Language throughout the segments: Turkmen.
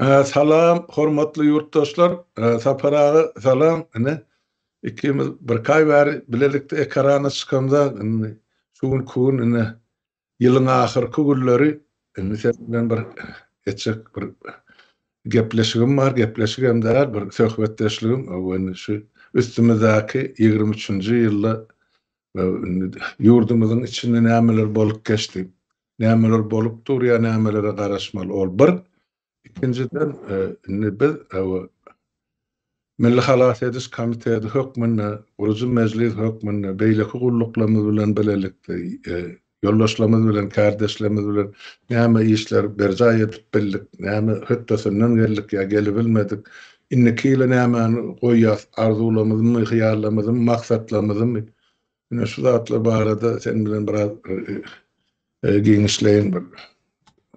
Salam, hormatly yurtdaşlar. Saparağı salam. İkimiz bir kay bäri bilelikde ekrana çykanda şuň kun ýylyň ahyrky günleri sen bilen bir etjek bir gepleşigim bar, gepleşigem däl, bir söhbetdeşligim. Şu üstümizdäki 23-nji ýylda ýurdumyzyň içinde nämeler bolup geçdi, nämeler bolup durýar, nämelere garaşmaly. Ol bir. İkinciden biz Milli Halat Ediş Komiteti hökmünde, Urucu Meclis hökmünde, beýleki gulluklarymyz bilen bilelikde, ýoldaşlarymyz bilen, kardeşlerimiz bilen näme işler berja edip bildik, näme hötdesinden geldik ýa gelip bilmedik. Innikiyle nämäni goýýas, arzulamyzmy, hyýallamyzmy, maksatlarymyzmy. Ine şu zatlar barada sen bilen biraz giňişleýin bir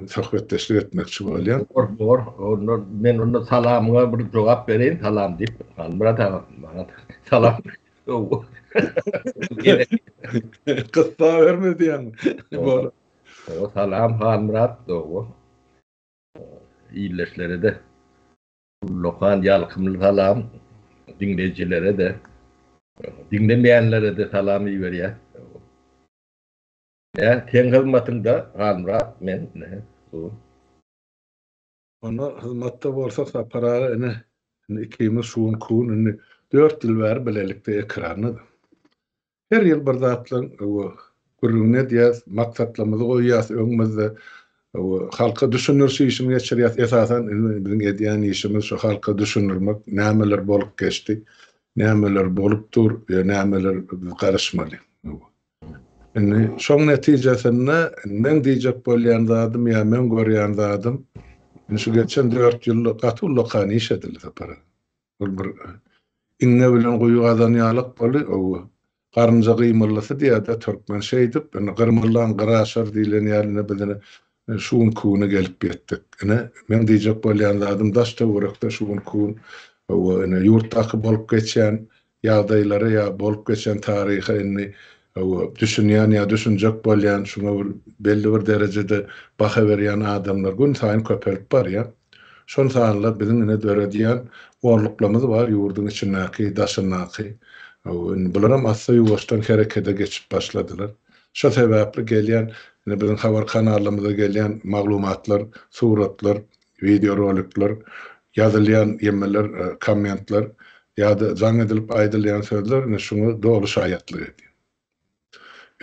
sohbetdeşlik etmekçi bolýan. Doğru. Men onda salamına bir cevap bereyim, salam deyip. Bana salam. Kısa vermedi yani. O salam Murat doğru. İyileşlere de. Lokan yalkımlı salam. Dinleyicilere de. Dinlemeyenlere de salam iyi veriyor. Teň hyzmatynda Murat men Ona hyzmatda bolsak saparagy ikimiz şuň kun 4 ýyl bäri bilelikde ekranydy. Her ýyl bir zatlaň gürrüňne diýäs, maksatlarymyzy goýýas öňümizde. Halka düşünürsi işimi geçirýär. Esasen biziň edýän işimiz şu halka düşünürmek, nämeler bolup geçdi, nämeler bolup dur, nämeler garaşmaly. Şoň netijesinde men diýjek bolýan zadym ýa men görýän zadym şu geçen 4 ýyl gatullyk iş edildi separa. Bul bir inne bilen goýu gazanýalyk boly, garynja gymylysy diýär türkmen şeýdip, gyrmylan garaşar diýilen ýerine bizine şuň kuny gelip ýetdik. Men diýjek bolýan zadym daşda urakda şuň kun ýurtdaky bolup geçen ýagdaýlary ýa bolup geçen taryhy düşünýän ýa düşünjek bolýan, şuňa belli bir derejede baha berýän adamlar gün saýyn köperip barýar. Şol sanlar biziň döredýän gorluklarymyz bar ýurduň içindäki, daşyndaky. Bular assa ýuwaşdan herekete geçip başladylar. Şo sebäpli gelýän biziň habar kanallarymyza gelýän maglumatlar, suratlar, video rolikler, ýazylýan ýemeler, kommentler ýa-da jaň edilip aýdylýan sözler şuňa dogry şaýatlyk edýär.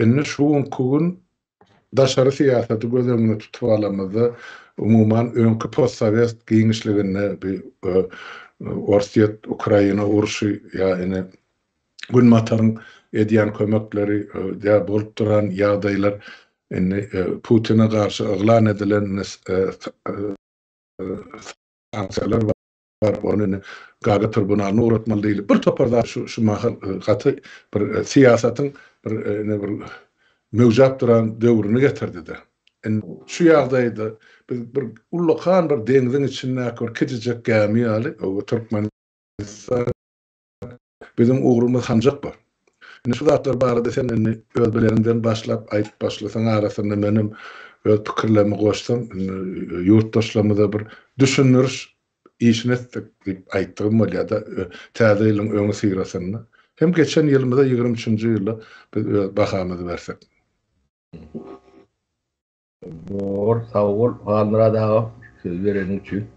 Şuň kun daşary siýasaty gözüňde tutup alamyzda umuman öňkü postsovet giňişligine bir Orsiýet, Ukraina uruşy ýa Günmataryň edýän kömekleri ýa bolup duran ýagdaýlar Putina garşy eglan edilen sanksiýalar bar. Onu Gaga tribunalyna uğratmaly diýilip bir toparda şu mahal gaty bir siýasatyň bir mewjap duran döwrüni getirdi-de. Şu ýagdaýda biz bir ullakan bir deňiziň içinde bir kiçijek gämi ýaly, o Türkmenistan bizim ugrumyz hanjak bar. Şu zatlar barada sen öz bilerinden başlap aýdyp başlasaň arasynda menim öz pikirlerimi goşsam, ýurtdaşlarymyza bir düşünürüş işine diýip aýtdym bolýar-da täze ýylyň öňü syrasyny. Hem geçen ýylymyza 23-nji ýylda biz bahamyzy bersek. Doğru, sağ ol. Hanrada söz veren üçin.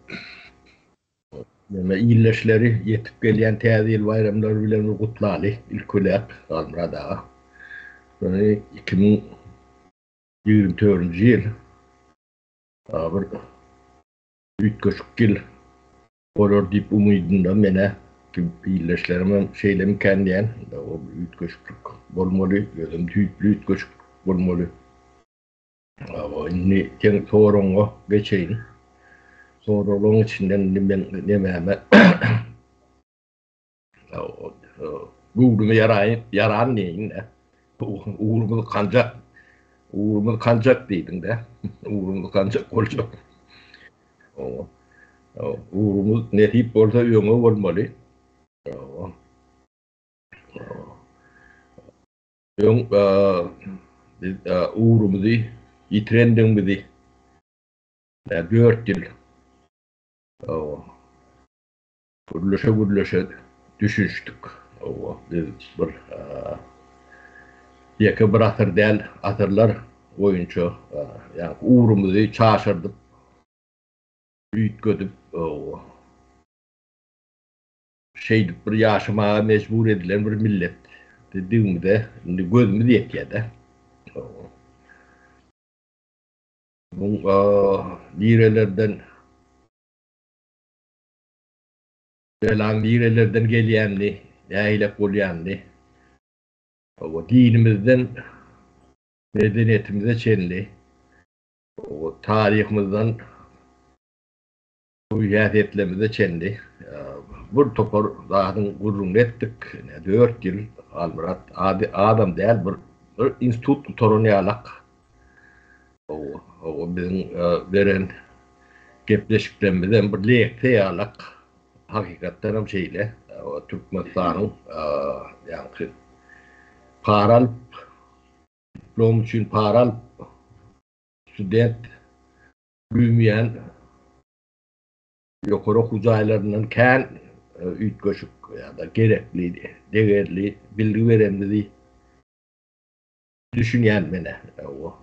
Näme iýleşleri ýetip gelýän täze ýyl bayramlary bilen gutlaly ilkulak Hanrada. 2024-nji ýyl bir ütköşük ýyl bolar diýip umydynda mene iýleşlerim şeýlemi kendýän o ütköşüklük bolmaly, gözüm tüýüplü ütköşük bolmaly. Inni teň soraňa geçeýin. Soragyň içinden näme Google yaran neyin? Uğurumuz kancak diýdiň-de. Uğurumuz kancak boljak. Uğurumuz netip bolsa öňe bolmaly. Biz uğurumuzy ýitirendiňmizi 4 ýyl O gürleşe düşünüştük. O biz bir yeke bir atır değil, atırlar oyuncu. Yani uğrumuzu çaşırdıp, büyütködüp, şeydik bir yaşamaya mecbur edilen bir millet. Dediğimde, gözümü diyekiyede. Bu lirelerden, lirelerden geliyenli, yaylak olyanlı, o dinimizden, medeniyetimize çenli, o tarihimizden, hüviyetlerimize çenli. Bir topar zaten gurrun ettik. 4 yıl almırat adam değil bir institut torunuyalak. O bizim veren gepleşiklerimizden bir lekte yalak. Hakikaten hem şeyle Türkmenistan'ın yani paral diplom için paral student büyümeyen yukarı huzaylarının kən üytköşük ya da gerekli, değerli bilgi verenliği düşünyen mene. O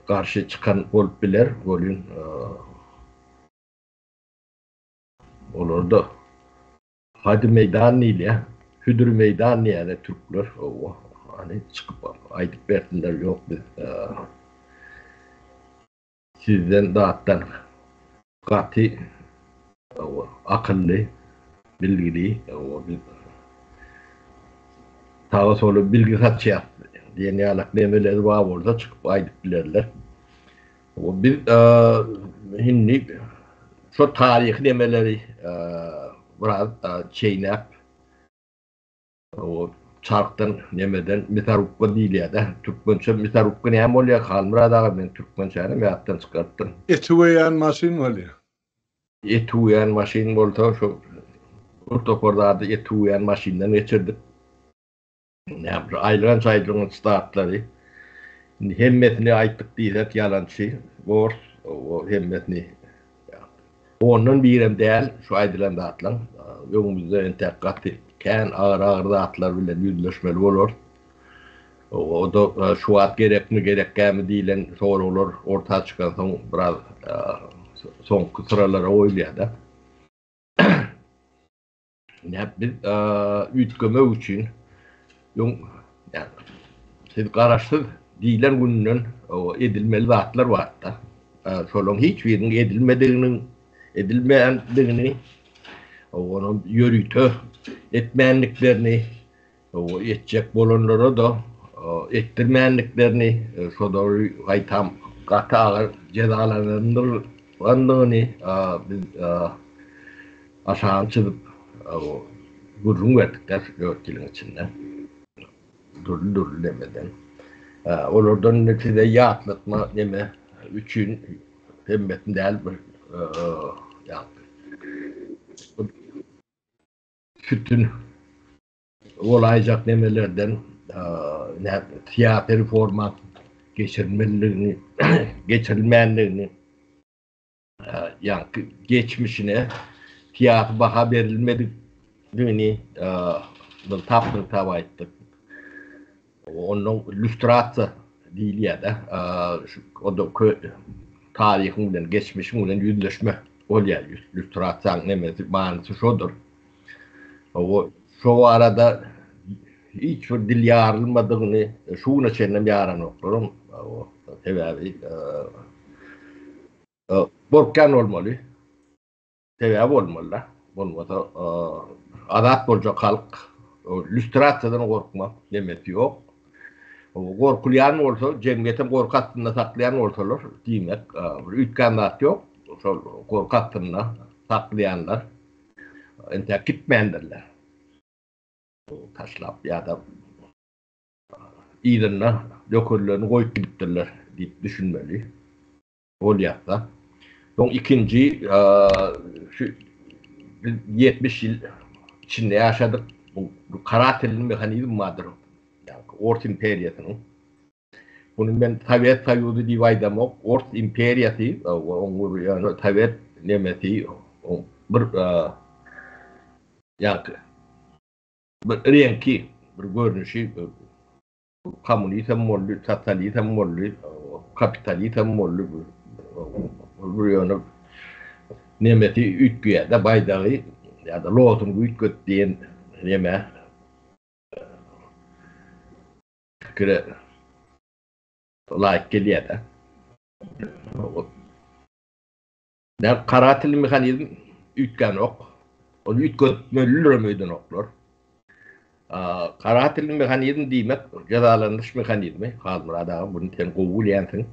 karşı çıkan olup biler, golün olur da hadi meydan ile hüdür meydan yani Türkler o hani çıkıp aydık verdiler yok biz sizden dağıttan katı akıllı bilgili o bir sağa sola bilgi satacak diye ne alak demeleri var orada çıkıp aydık bilerler. O bir hindi şu tarih demeleri biraz çeynep o çarktan nemeden mitarukka değil ya da Türkmençe mitarukka ne oluyor kalmıra da ben Türkmençe'ni meyattan çıkarttım. Etuyan maşin oluyor. Etuyan maşin oldu şu ortakorda etuyan maşinden geçirdik. Ne yaptı? Ayrılan startları. Hemmetini ayttık değil yalancı. Var o hemmetini. Onun birem değil şu aydılan dağıtlan. Yolumuzda entekkatı. Kən ağır dağıtlar bile yüzleşmeli olur. O da şu at gerek mi diyilen soru olur. Ortaya çıkan son biraz son sıralara oyluyor da. Biz ütköme için yani siz karıştır diyilen gününün edilmeli vaatlar var da. Şolun hiçbirinin edilmeyendiğini onun yürütü etmeyenliklerini edecek bolanlara da ettirmeyenliklerini şu da tam katı ağır cezalandırıldığını biz aşağı çıkıp gurrun verdikler 4 yılın içinde durdu demeden. Onlardan neticede yatlatma deme üçün hemmetin değil bir bütün olayacak demelerden tiyatro format geçirilmeyenliğini yani geçmişine tiyatro baha verilmediğini taptığını tava ettik. Onun lüstratı değil ya da o da tarihinden geçmişinden yüzleşme oluyor. Lüstratı nemesi manası şudur. O şu arada hiç dil yarılmadığını şuna çennem yaran okurum. O sebebi borkan olmalı. Sebebi olmalı. Olmasa adat olacak halk. Lüstratıdan korkma demesi yok. Korkulayan olsa, cemiyetin korku hattında saklayan olsalar demek. Ütkanlat yok. Korku hattında saklayanlar entek gitmeyendirler. Taşlap ya da iğrenle dökürlerini koyup gittirler deyip düşünmeli. Olyapta. Son ikinci 70 yıl içinde yaşadık. Bu Karatel'in mekanizmi vardır. Yani Orta İmperiyatı'nın. Bunu ben Sovet Soyuzu diye aydamak, Ors imperiyası, yani Sovet nemesi, bir yankı, bir renki, bir görünüşü, komünizm mollu, sosyalizm mollu, kapitalizm mollu, bir yani nemeti ütgüye de baydağı ya da lozungu ütgöt diyen neme fikre layık geliyor da. Yani karatil mekanizm ütgen ok. Onu ütgötmölülür müydün oklar? Karatil mekanizm demek cezalandırış mekanizmi. Kalmır bunu ten kovul yansın.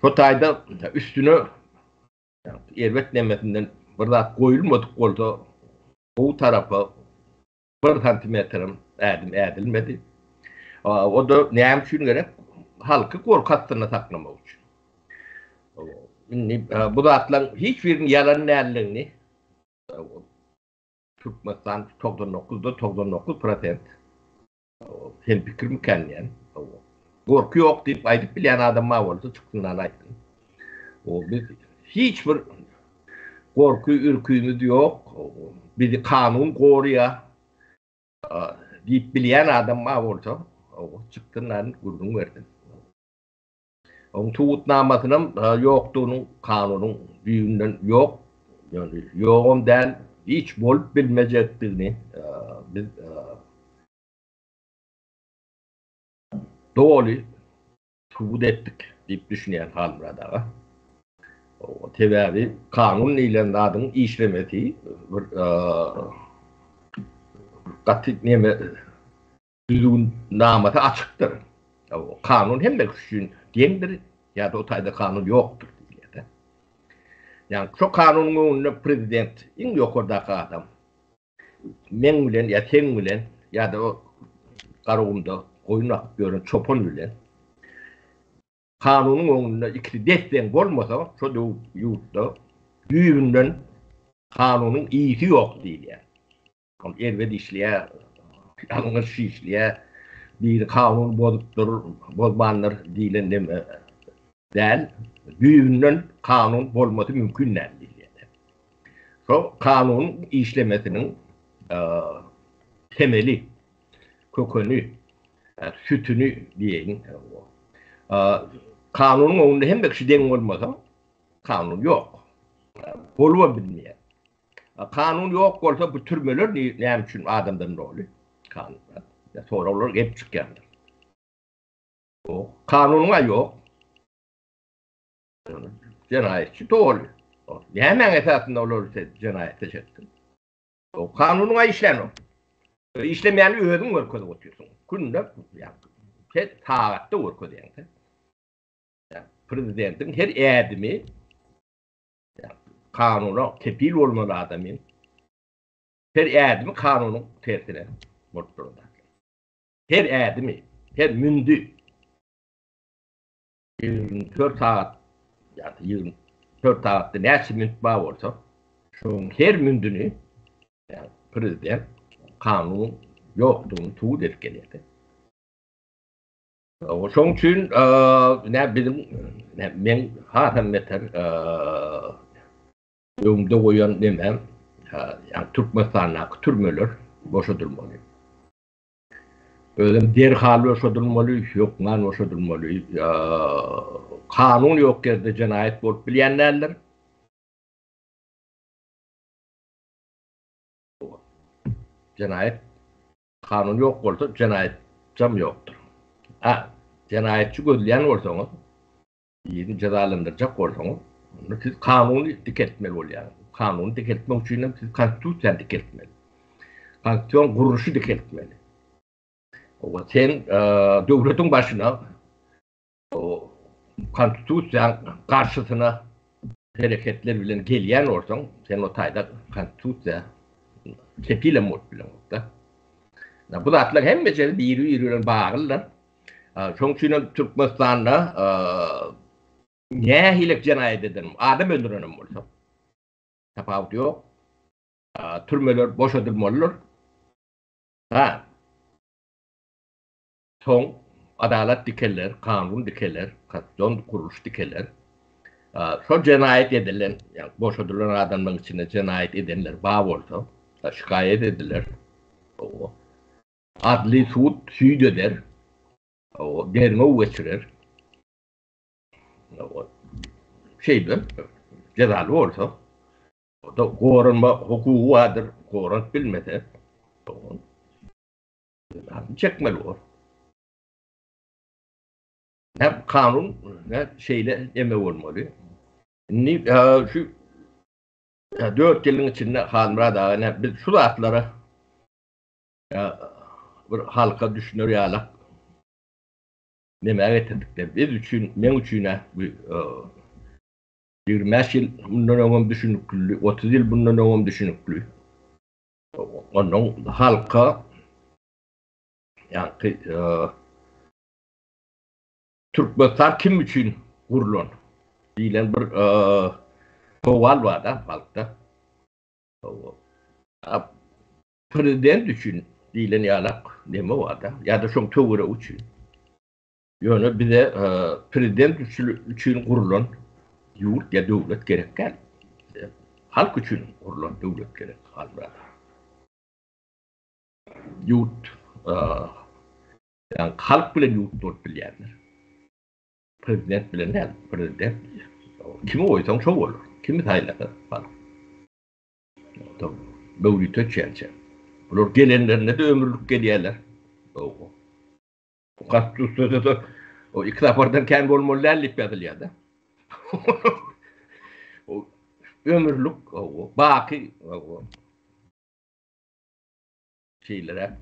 Şu tayda üstüne elbet nemetinden bir zat koyulmadık oldu. O tarafı 1 santimetrim edilmedi. O da neyim için gerek? Halkı korkattığını saklamak için. Bu zatların hiçbirinin yalan neylerini Türkmenistan 99% hem fikrim kendiyen. Korku yok deyip aydık bilen adam oldu çıktığından ayttın. Biz hiçbir korku ürküymüz yok. Bizi kanun koruyor. Deyip bilen adam oldu. Çıktığından gururun verdin. Onun tuğutnamasının yoktuğunun kanunun büyüğünden yok. Yani yoğundan hiç bol bilmeyecektiğini biz doğru tuğut ettik deyip düşünen halmada. O tevavi kanun ile adın işlemeti bir katik neme düzgün namata açıktır. O kanun hem de küşün diyendir ya da o tayda kanun yoktur. Yani çok kanunun prezident in yok oradaki adam. Men bilen ya sen bilen ya da o karağımda oynak görün çopan bilen kanunun önünde ikisi destek olmasa şu yurtta büyüğünden kanunun iyisi yok değil yani. Elbet işliye, yanlış işliye bir kanun bozmanlar değil değil. Büyüğünden kanun olması mümkün değil. So, kanun işlemesinin temeli, kökünü, sütünü diyelim. Kanunun önünde hem de kişiden olmasa kanun yok. Olma bilmeyen. Kanun yok olsa bu türmeler ne için adamdan rolü? Kanunlar. Sonra olur hep çıkanlar. Kanunlar yok. Cinayetçi doğru. Hemen esasında olursa cinayete çıktı. O kanununa işleniyor. İşlemeyen ödün var kodu otuyorsun. Kunde yani taatte var kodu yani. Prezidentin her adımı kanuna tepil olmalı adamın. Her adımı kanunun tersine vurduğunda. Her adımı, her mündü 24 saat yani 24 saatte neyse müntba olsa şu her mündünü yani prezident kanun yoktuğunu tuğut etkeledi. Onun için ne bizim ben hatem meter yolda koyan demem yani Türkmenistan'a türmeler boşadılmalı. Öyle derhal boşadılmalı, yok man boşadılmalı. Kanun yok yerde cinayet bulup bilenlerler. Cinayet kanun yok olsa cinayet cam yoktur. Cinayetçi gözleyen olsanız, iyi cezalandıracak olsanız, siz kanunu diketmeli ol yani. Kanunu diketmek için siz konstitüsyon diketmeli. Konstitüsyon kuruluşu diketmeli. Sen devletin başına o konstitüsyon karşısına hareketler bilen geleyen olsan, sen o tayda konstitüsyon tepile mutlu olmakta. Bu zatlar hem beceri bir bağlılar. Çünkü Türkmenistan'da ne hilek cinayet ederim, adam öldürenim olsa. Tefavut yok. Türmeler boşadılmalılar. Son adalet dikerler, kanun dikerler, kaston kuruluş dikerler. Şu cinayet edilen, yani boşadılan adamların içinde cinayet edenler bağ olsa, şikayet edilir. O adli suud süyd eder. O derme geçirir. O şeyde cezalı olsa, o da korunma hukuku vardır. Korun bilmese, çekmeli olur. Hem kanun ne şeyle eme olmalı. Ni şu 4 yılın içinde Halmra Dağı'na biz şu atlara bir halka düşünür yalak demeye getirdik. Biz üçün, men üçüne 25 yıl bundan öngüm düşünüklü, 30 yıl bundan öngüm düşünüklü. Onun halka yani Türkmenler kim için kurulan? Diyen bir koval var da halkta. Prezident için diyen yalak deme var da. Ya da şun tövre için. Yani bize prezident için kurulan yurt ya devlet gerek gel. Halk için kurulan devlet gerek. Yurt yani halk bile yurt dört bilyenler. Prezident bile ne? Prezident kimi oysan çok olur. Kimi sayılır falan. Böyle töçerçe. Bunlar gelenlerine de ömürlük geliyorlar. O kaç üstüde de o iktidardan kendi olmalılar lipyadıl da. O ömürlük o baki o şeylere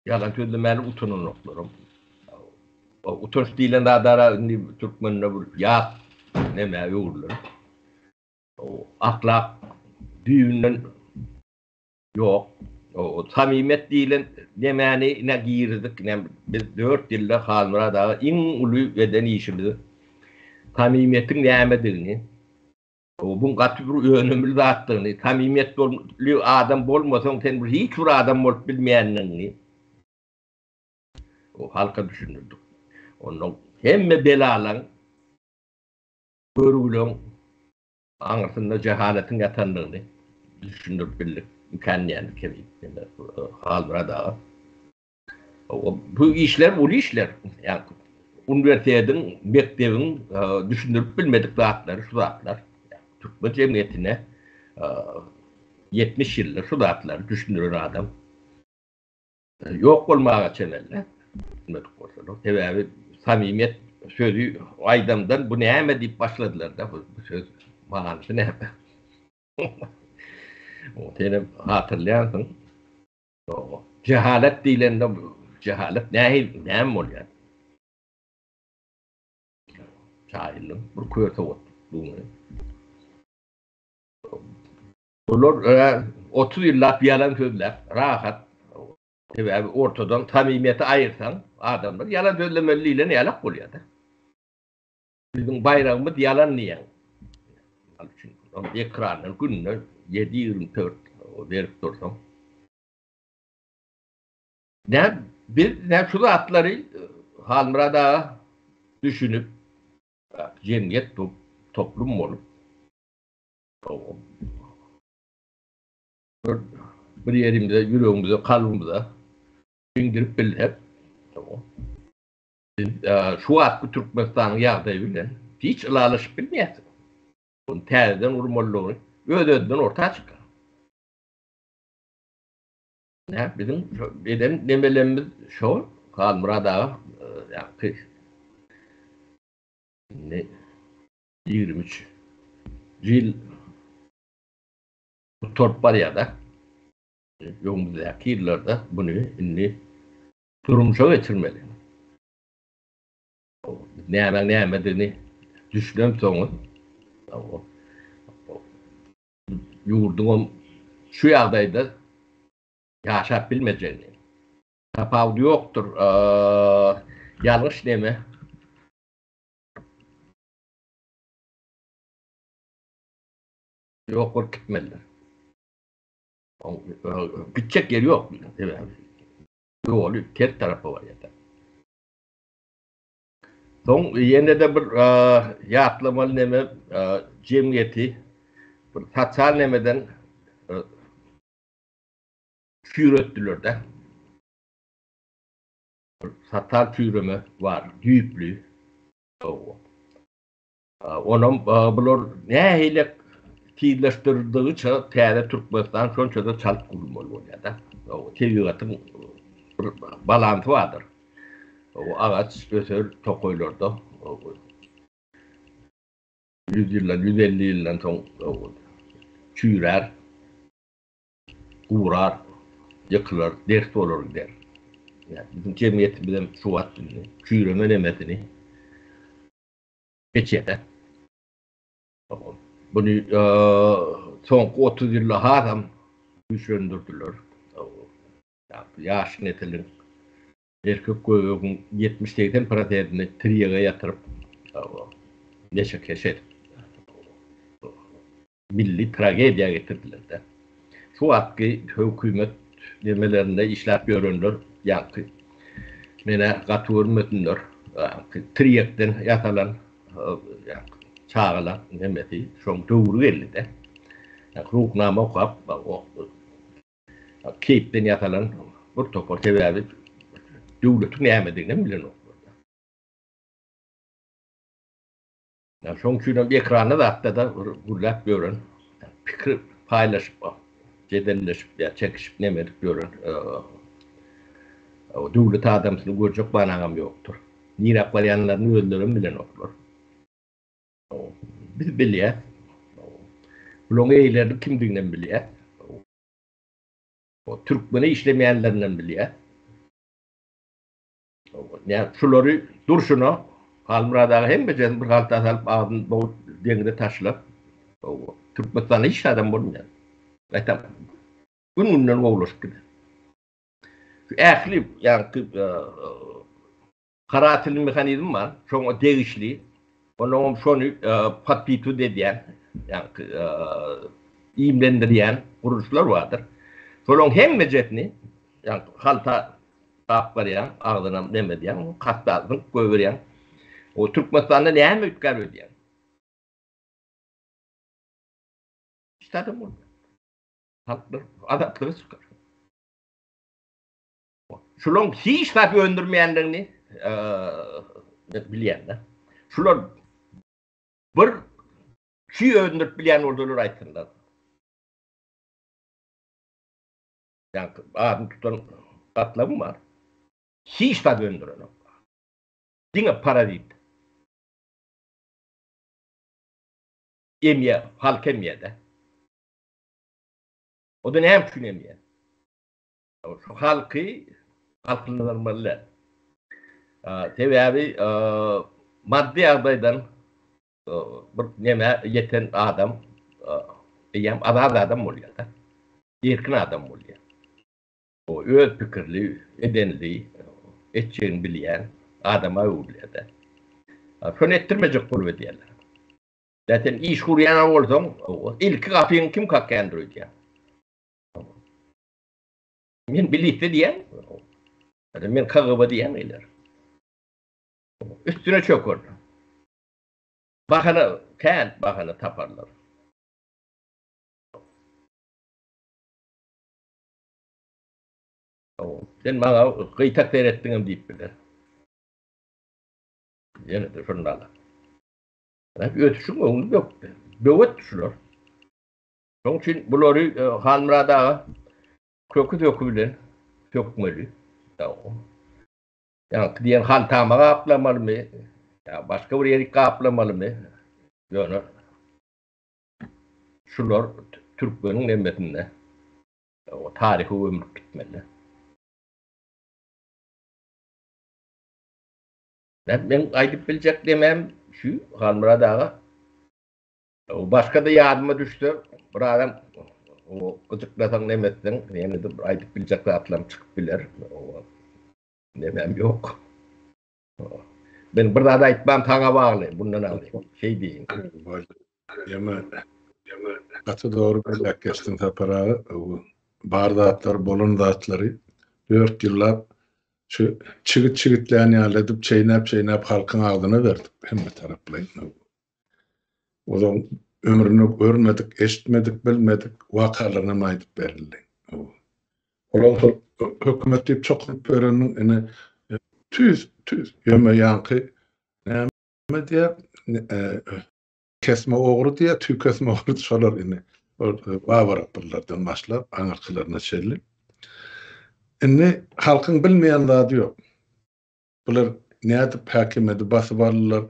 yalan söylemeli utanılmaklarım. O utanç dilen daha Türkmenler ya ne mevzular. O ahlak düğünden yok. O samimiyet dilen demeni ne girdik ne biz 4 yılda Halmra Dağı en ulu eden işimiz samimiyetin nemediğini o bun katı bir yönümlü zattığını samimiyetli adam olmasan sen hiç bir adam olup bilmeyenini o halka düşünürdük. Onun hemme belalan görülün anasında cehaletin yatandığını düşünür bildik. Mükemmel kemik. Halmra Dağı. Bu işler ulu işler. Yani üniversitenin, mektebin düşünürüp bilmedik zatları, şu zatlar. Yani, Türkmen cemiyetine 70 yıldır şu zatları düşünür adam. Yok olmaya çeneller. Bilmedik olsa. Tabii samimiyet sözü o aydamdan bu neyme deyip başladılar da bu söz manası ne? O seni hatırlayansın. O cehalet diyen de cehalet ne oluyor? Cahillik bir kuyruğu tuttuğunu. Bunlar 30 yıllık bir yalan sözler, rahat. Tabii ortadan samimiyeti ayırsan adamlar yalan söylemeliyle ne yalan oluyor da. Bizim bayrağımız yalan niye? Ekranın gününe 7-24 verip dursam. Ne şu atları Halmra Dağı düşünüp cemiyet toplum olup bir yerimize, yüreğimize, kalbimize indirip bildi hep. Şu at bu Türkmenistan'ın yağdığı bilen hiç ılalışıp bilmeyiz. Bunun teriden urmalılığını ödeden ortaya çıkar. Bizim beden demelerimiz şu, Halmra Dağı yani 23 yıl torpar ya da yolumuzdaki yıllarda bunu inni durumuşa geçirmeli. Ne yemediğini düşünen sonra yurdum şu yağdaydı yaşap bilmeyeceğini. Kapağı yoktur. Yanlış deme. Yok olup gitmeliler. Gidecek yeri yok. Yolu ter tarafı var ya da. Son yine de bir yatlamalı neme cemiyeti bir tatsal nemeden kürettiler de. Satal türeme var, düplü. Onun bulur ne hile tiğleştirdiği çağ təyədə Türkmenistan son çöde çalıp kurulmalı oluyor da. O tevigatın balantı vardır. O ağaç ösör tokoylarda. 100 yıldan, 150 yıldan son çürer, uğrar, yıkılır, ders olur gider. Yani bizim cemiyetimizden şu hattını, çüreme nemetini geçer. Bunu son 30 yılda adam güçlendirdiler. Yaş netilin erkek koyuğun 70-80% triyege yatırıp neşe keşer. Milli tragediya getirdiler de. Şu hakkı hükümet demelerinde işler görünür. Yani mene katır mütünler. Triyekten yatalan çağılan nemeti son doğru geldi de. Ruhnama okap keyipten yatalan bir topar tevabi devletin neyemediğini bilen olur. Son çünkü bir ekranı da hatta da gullap görün. Fikir paylaşıp, cedelleşip, çekişip nemedik görün. O devlet adamsını görecek banağım yoktur. Nirak varyanlarını öldürün bilen olur. Biz biliyor. Bunun eylerini kimdiğinden biliyor. O Türkmeni işlemeyenlerinden biliyor. Yani şuları durşunu Halmuradağı hem beceriz bir halta alıp ağzını boğut dengede taşılap Türkmenistan'da hiç adam olmuyor. Zaten bununla oğluş gibi. Ehli yani karatil mekanizm var. Sonra değişli. Onun sonu patpitu dediyen yani iyimlendiriyen kuruluşlar vardır. Sonra hem mecetini yani halta kapvarayan, ağzına demediyen, kastalığını koyveriyen o Türkmenistan'da neye mütkar ödeyen? İşte adam oldu. Halklar, adaptları sıkar. Şulan hiç tabi öndürmeyenlerini bileyenler. Şulan bir şey öndürüp bilen ordular aytırlar. Yani ağzını tutan katlamı var. Hiç tabi öndüren o. Dine para değil. Emiye, halk emiye de. O da ne hem şunu emiye. Şu halkını normaller. Tabi abi maddi adaydan bir neme yeten adam azad adam oluyor da. Erkin adam oluyor. O öz fikirli, edenli, etçeğini bilen adama oluyor da. Şunu ettirmeyecek olur diyorlar. Zaten iş kuruyan olsam ilk kapıyı kim kakendiriyor diye. Men birlikte diyen, men kağıba diyen eyler. Üstüne çökür. Bakanı taparlar. Sen bana kıytak seyrettiğim deyip bilir. Yani de şunlarla. Ötüşün onu yok. Dövet düşürler. Onun için bunları Halmuradağı kökü dökülen dökmeli. Yani diyen haltama kaplamalı mı? Ya başka bir yeri kaplamalı mı? Yani şunlar Türkmen'in emmetinde. O tarihi ömür gitmeli. Ben ayıp bilecek demem şu Halmuradağı. Başka da yardıma düştü. Bir adam o gıcıklatan emmetten yani de ayıp bilecek atlam çıkıp bilir. Demem yok. Ben burada da ayıpmam tana bağlı. Bundan alayım. Şey diyeyim. Yeme atı doğru belak geçtin taparağı. Bardatlar, bolun dağıtları 4 yıllar şu çigitlerini alıp çeynep halkın ağzına verdik. Hem taraflayın. O zaman ömrünü görmedik, eşitmedik, bilmedik, vakalarına maydıp verildi. Olan hükümet deyip çok verenin tüz yöme yankı ne diye kesme oğru diye tüy kesme oğru solar ini. Var apırlardan başlar, anarkılarına çelli. Halkın bilmeyen adı yok. Bular ne edip hakimedi, bası varlılar,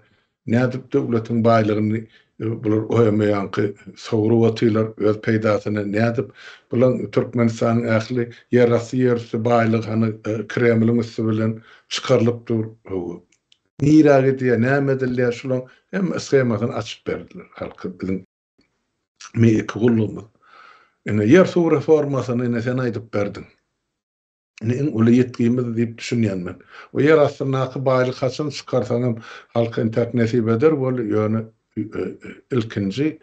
ne edip devletin baylığını bular oyama yankı soğuru vatıylar, öz peydasını ne edip bular Türkmenistan'ın ahli yerası yerüstü baylık hani Kremlin üstü bilen çıkarılıp dur. Niragi diye ne medilliye şulan hem schemasını açıp verdiler halkı bizim meyik kulluğumuz. Yer su reformasını sen aydıp verdin. Ulu yetkiğimiz deyip düşünýän men. O yer aslyndaky baylyk haçan çıkarsaňam halka intak nesip eder bol ýöne ilkinji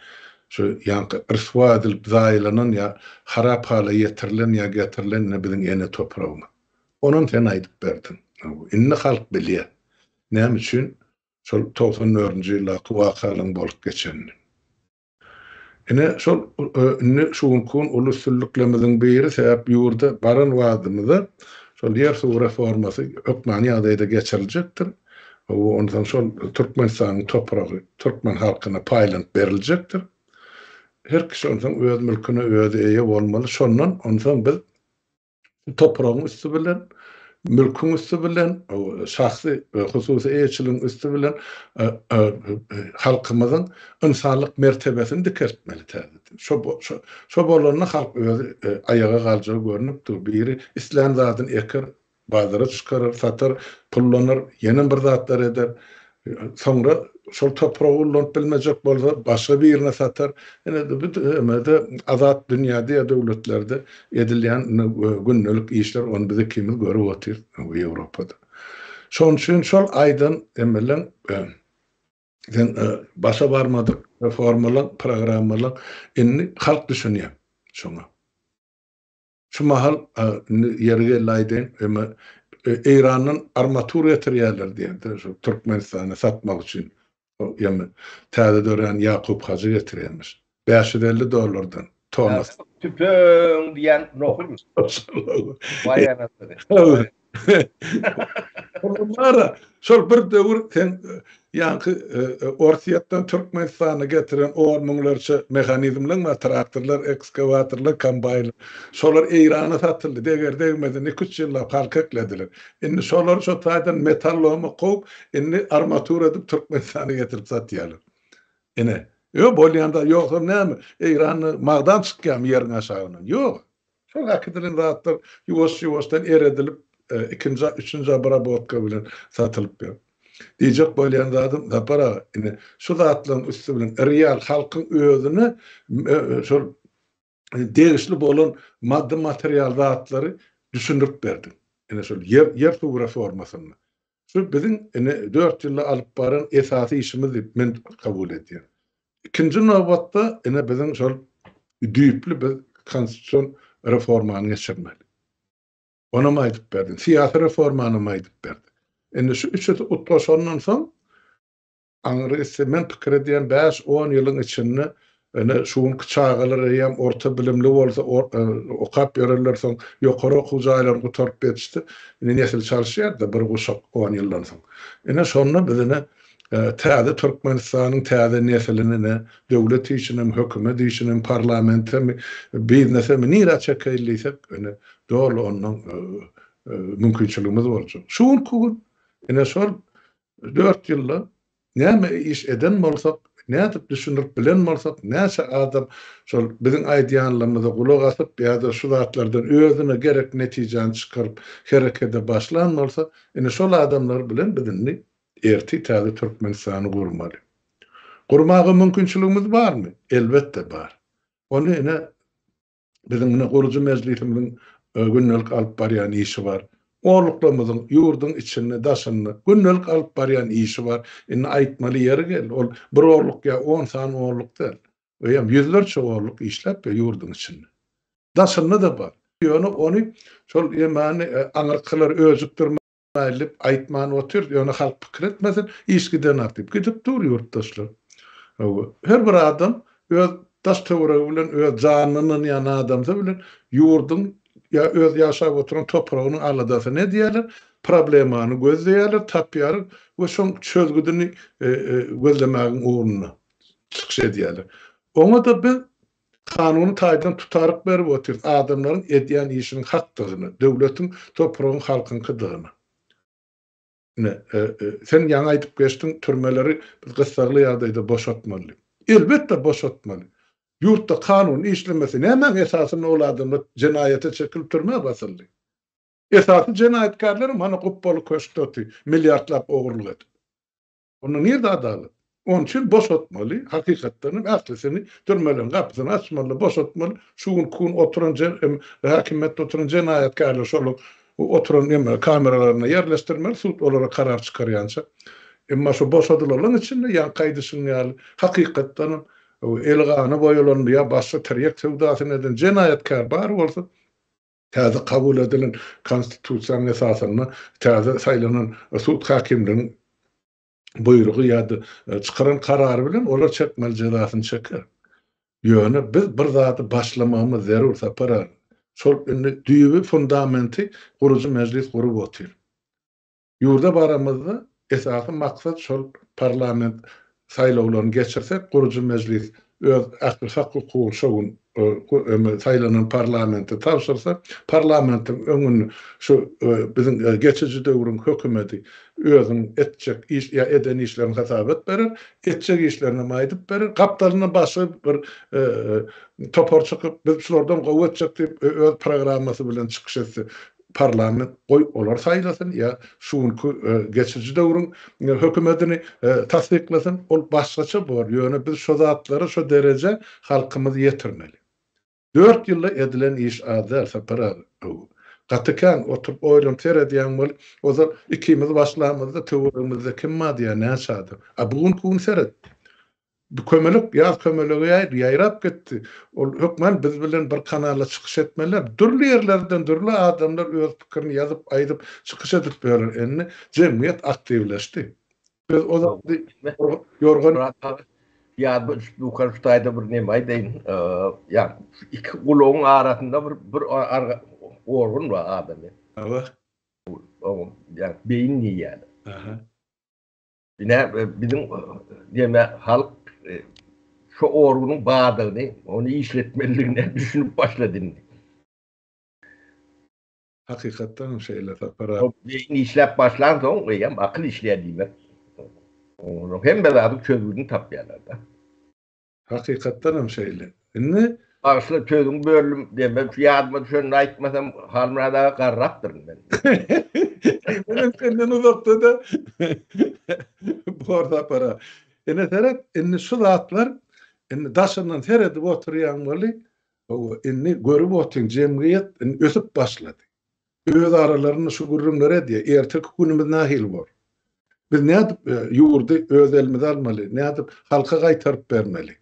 şu ýanky irswa edilip zaýlanan ýa harap hala ýetirilen ýa getirilen ne bilen ene topragyna. Onuň sen aýdyp berdin. Inni halk bilýär. Näme üçin? Şol 94-nji ýyldaky wakalyň bolup geçenini. Şol şunkun ulussulluklamyzyň biri sebäp ýurda baran wadymyzda şol yer su reformasy ökmani ýagdaýda geçiriljekdir. Ondan şol Türkmenistanyň topragy Türkmen halkyna paýlanyp beriljekdir. Her kişi ondan öz mülküne özi eýe bolmaly. Şondan ondan biz topragyň üstü bilen mülkün üstü bilen, şahsy hususy eýçiligiň üstü bilen halkymyzyň insanlyk mertebesini dikertmeli täze. Şo bolanyna halk özi ayaga galjy görünüp dur. Biri islen zadyny eker, bazara çykarar, satar, pullanır, ýene bir zatlar eder. Sonra şol topragy ulanyp bilmejek bolsa başga birine satar. Ene azat dünýäde ýa döwletlerde edilýän günnelik işler onu bize kimil görüp otyr Ýewropada. Şoň üçin şol aýdan emelen başa barmadyk reformalar, programmalar inni halk düşünýär şoňa. Şu mahal yerge laýdyn İran'ın armatur ýetirýärler diýdi. Şu Türkmenistana satmak üçin ýa-da täze dören Yakup Hacı ýetirýärmiş. $550 tonnas. Tüpöň diýen nohum. Vay anasy. Onlara şol bir döwür sen ýanky Orsiýatdan Türkmenistana getiren ormanlarça mehanizmler, traktorlar, ekskavatorlar, kombaynlar. Şolar İran'a satyldy. Deger degmeden 2-3 ýylla fark eklediler. Indi şolar şo taýdan metallamy goýup, indi armatur edip Türkmenistana getirip satýarlar. Ene, bolýanda ýok näme? İran'y magdan çykýan ýeriň aşagyna. Ýok. Şol hakdyň zatlar ýuwaş-ýuwaşdan eredilip ikinci, üçüncü abrabotka bilen satılıp ber. Diyecek bolýan zadım da para. Şu zatlaryň üstü bilen real halkyň özüne şol degişli bolan maddi material zatlary düşündirip berdim. Şol yer su reformasyny. Şu bizim 4 ýylla alyp baran esasy işimiz diýip men kabul edýär. İkinci nowbatda bizim şol düýpli bir konstitusiýon reformany geçirmeli. Ona maýdyp berdim. Siyasi reformany maýdyp berdim. Şu üçü utlaşandan soň aňry men pikir edýän 5-10 ýylyň içinde şuň çağalary ýa orta bilimli bolsa okap ýerler soň ýokary okuw jaýlaryny gutarıp berişdi. Näsil çalyşýar-da bir guşak 10 ýyldan soň. Şonda bizine täze Türkmenistanyň täze nesilini döwlet işinem, hökümet işinem, parlamentemi, biznesemi nira çekeýlisek, dolu ondan mümkinçiligimiz bolsun. Şuň kugun şol 4 ýylla näme iş eden bolsak, näme düşünürip bilen bolsak, näçe adam şol biziň aýdýanlarymyza gulak asyp ýa-da şu zatlardan özüne gerek netijeni çykaryp herekete başlan bolsa, şol adamlar bilen bizni erti täze Türkmenistany gurmaly. Gurmagy mümkinçiligimiz barmy? Elbetde bar. Onu biziň gurucu meclisimiň günnelik alyp barýan işi bar. Orluklamyzyň ýurdun içinde daşyny günnelik alyp barýan işi bar. Aýtmaly ýeri gel. Ol bir orluk ýa 10 san orluk değil. Öýem ýüzlerçe orluk işläp ýurdun içinde. Daşyny da bar. Onu şol ýemany aňyrkylar özükdir aýlyp aýtman otur, ýöne halk pikir etmesin, iş giden atyp gidip dur ýurtdaşlar. Her bir adam öz daş töweregi bilen öz janynyň ýana adamsa bilen ýurdun ya öz ýaşap oturan topragyny aladasyny ne diýerler? Problemany gözleýärler, tapýar we şoň çözgüdini gözlemägiň uğruna çykyş edýärler. Oňa da biz kanuny taýdan tutaryk berip otur, adamlaryň edýän işiniň hakdygyny, döwletiň, topragyň, halkyň kydygyny. Sen ýa aýdyp geçdiň, türmeleri biz gysgaly ýagdaýda boşatmaly. Elbetde boşatmaly. Ýurtda kanun işlemesi näme esasyny ol adamlar jenaýete çekilip türme basyldy. Esasy jenaýetkarlar mana guppaly köşkdöti, milliardlap ogurluk edip. Onu nerede adalet? Onun için boşaltmalı, hakikatlerini, aklisini, türmelerin kapısını açmalı, boşaltmalı, şuun kuun oturan, hakimiyette oturan cinayetkarlar, şolu oturan kameralarına yerleştirmeli, suut olarak karar çıkaryanca. Ama şu boşadılarının içinde, yan kaydısını yani, hakikatlerini, elgağını boyulanı ya başka teriyek sevdasını eden cinayetkar var olsa, taze kabul edilen konstitüsyon esasını, taze sayılanan suut hakimliğinin buyruğu ya da çıkaran kararı bilen olar çekmeli cezasını çeker. Ýöne biz bir zatı başlamamız zerur sapara. Şol düýbi fundamenti gurucu meclis gurup otyr. Ýurda baramyzda esasy maksat şol parlament saýlawlaryny geçirsek gurucu meclis öz akıl hukuky şowun saylanan parlamenti tapşyrsa parlamentin öňüni şu bizim geçici döwrüň hökümeti özüň etjek iş ya eden işlerini hasap etberer, etjek işlerini maýdyp berer, gapdalyna başyp bir topar çykyp biz şolardan gowatjak diýip öz programmasy bilen çykyş etse parlament goý olar saýlasyn ya şuň geçici döwrüň hökümetini tasdiklasyn, ol başgaça bor. Ýöne biz şo zatlary şo derece halkymyz ýetirmeli. 4 ýylda edilen iş adar sapara. Gatykan oturup oýlan seredýän bol, ozal ikimiz başlamazda töwerimizde kim madýa näçady. Bugün kun seret. Bu kömelik ýaz kömeligi ýaýrap gitdi. Ol hökmen biz bilen bir kanala çykyş etmeler. Dürli ýerlerden dürli adamlar öz pikirini ýazyp aýdyp çykyş edip berer. Enne jemgyýet aktivleşdi. Biz o zaman ýorgan ya bu karşıtayda bir ne maydayın ya iki kulağın arasında bir organ var adamın. Evet. Yani beyin niye yani? Aha. Yine bizim diyeme halk şu organın bağdığını, onu işletmeliğine düşünüp başladığını. Hakikaten şeyler para. O beyin işlep başlandı o ya akıl işleyen demek. Onu hem beraber çözümünü tapyalarda. Hakikaten şeyler. Ne? Aslında çözüm bölüm demem şu yardıma düşen aitmasam halmına daha karraktırım ben. Benim senden uzakta da bu arada para. Ene şu zatlar daşından teredip oturuyan vali görüp oturun cemiyet ösüp başladı. Öz aralarını şu gurrumlara diye ertek günümüz nahil var. Biz ne yapıp yurdu öz elimize almalı, ne yapıp halka gaytarıp vermeli.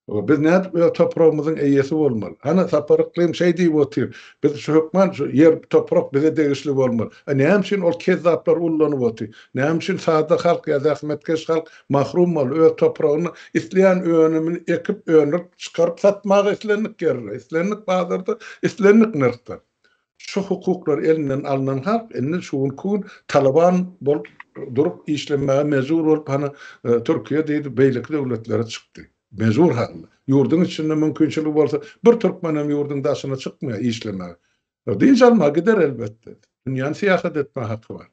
Biz ne yapıp toprağımızın eyyesi olmalı. Hani saparıklıyım şey deyip oturuyor. Biz şu hükman, şu yer toprak bize değişli olmalı. Ne hemşin o kezzaplar ullanıp oturuyor. Ne hemşin sadık halk ya da hizmetkeş halk mahrum ol. Öz toprağını isteyen önümünü ekip önüp çıkarıp satmağı islenlik gelir. İslenlik bazılarda, islenlik nırkta. Şu hukuklar elinden alınan halk, elinden şuun kuun Taliban bolup durup işlemeye mecbur olup hani Türkiye deydi beylik devletlere çıktı. Mecbur halı. Yurdun içinde mümkünçülük varsa bir Türkmenem yurdun daşına çıkmıyor işlemeye. Deyince alma gider elbette. Dünyanın siyaset etme hakkı var.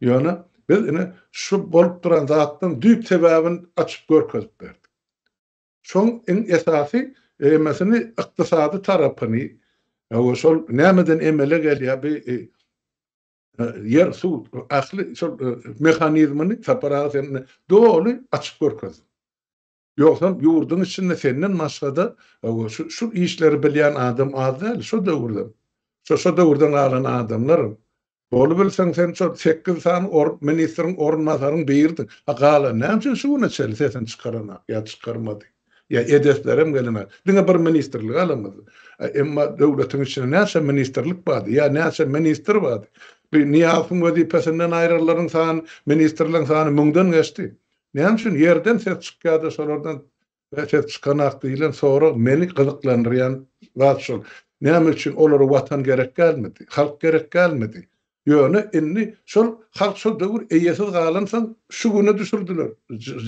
Yani biz yine şu bolup duran zattan düyük sebebini açıp görkezip verdik. Şun en esası mesela iktisadi tarafını şol nämeden emele gelýär bir yer su ahli şol mehanizmini separasyonu dolu açık görkezip. Yoksa yurdun içinde senden başgada şu işleri bilýän adam az değil, şu döwürden. Şu döwürden alan adamlar. Bolu bilsen sen şu 8 san ministrin ornmasaryň beýirdin. Gala näçe şuny çelsen çıkarana ya çıkarmady. Ya edeplerim gelmez. Diňe bir ministerlik alamaz. Emma döwletiň içinde näçe ministerlik bardy, ya näçe minister bardy. Bir niyafın vazifesinden ayrıların sağın, ministerlerin sağını müngden geçti. Ne için yerden ses çıkıyordu, sonradan ses çıkan aktıyla sonra meni kızıklandırıyan varsol. Ne için onlara vatan gerek gelmedi, halk gerek gelmedi. Yönü inni sol halk sol devir eyesiz kalansan şu güne düşürdüler.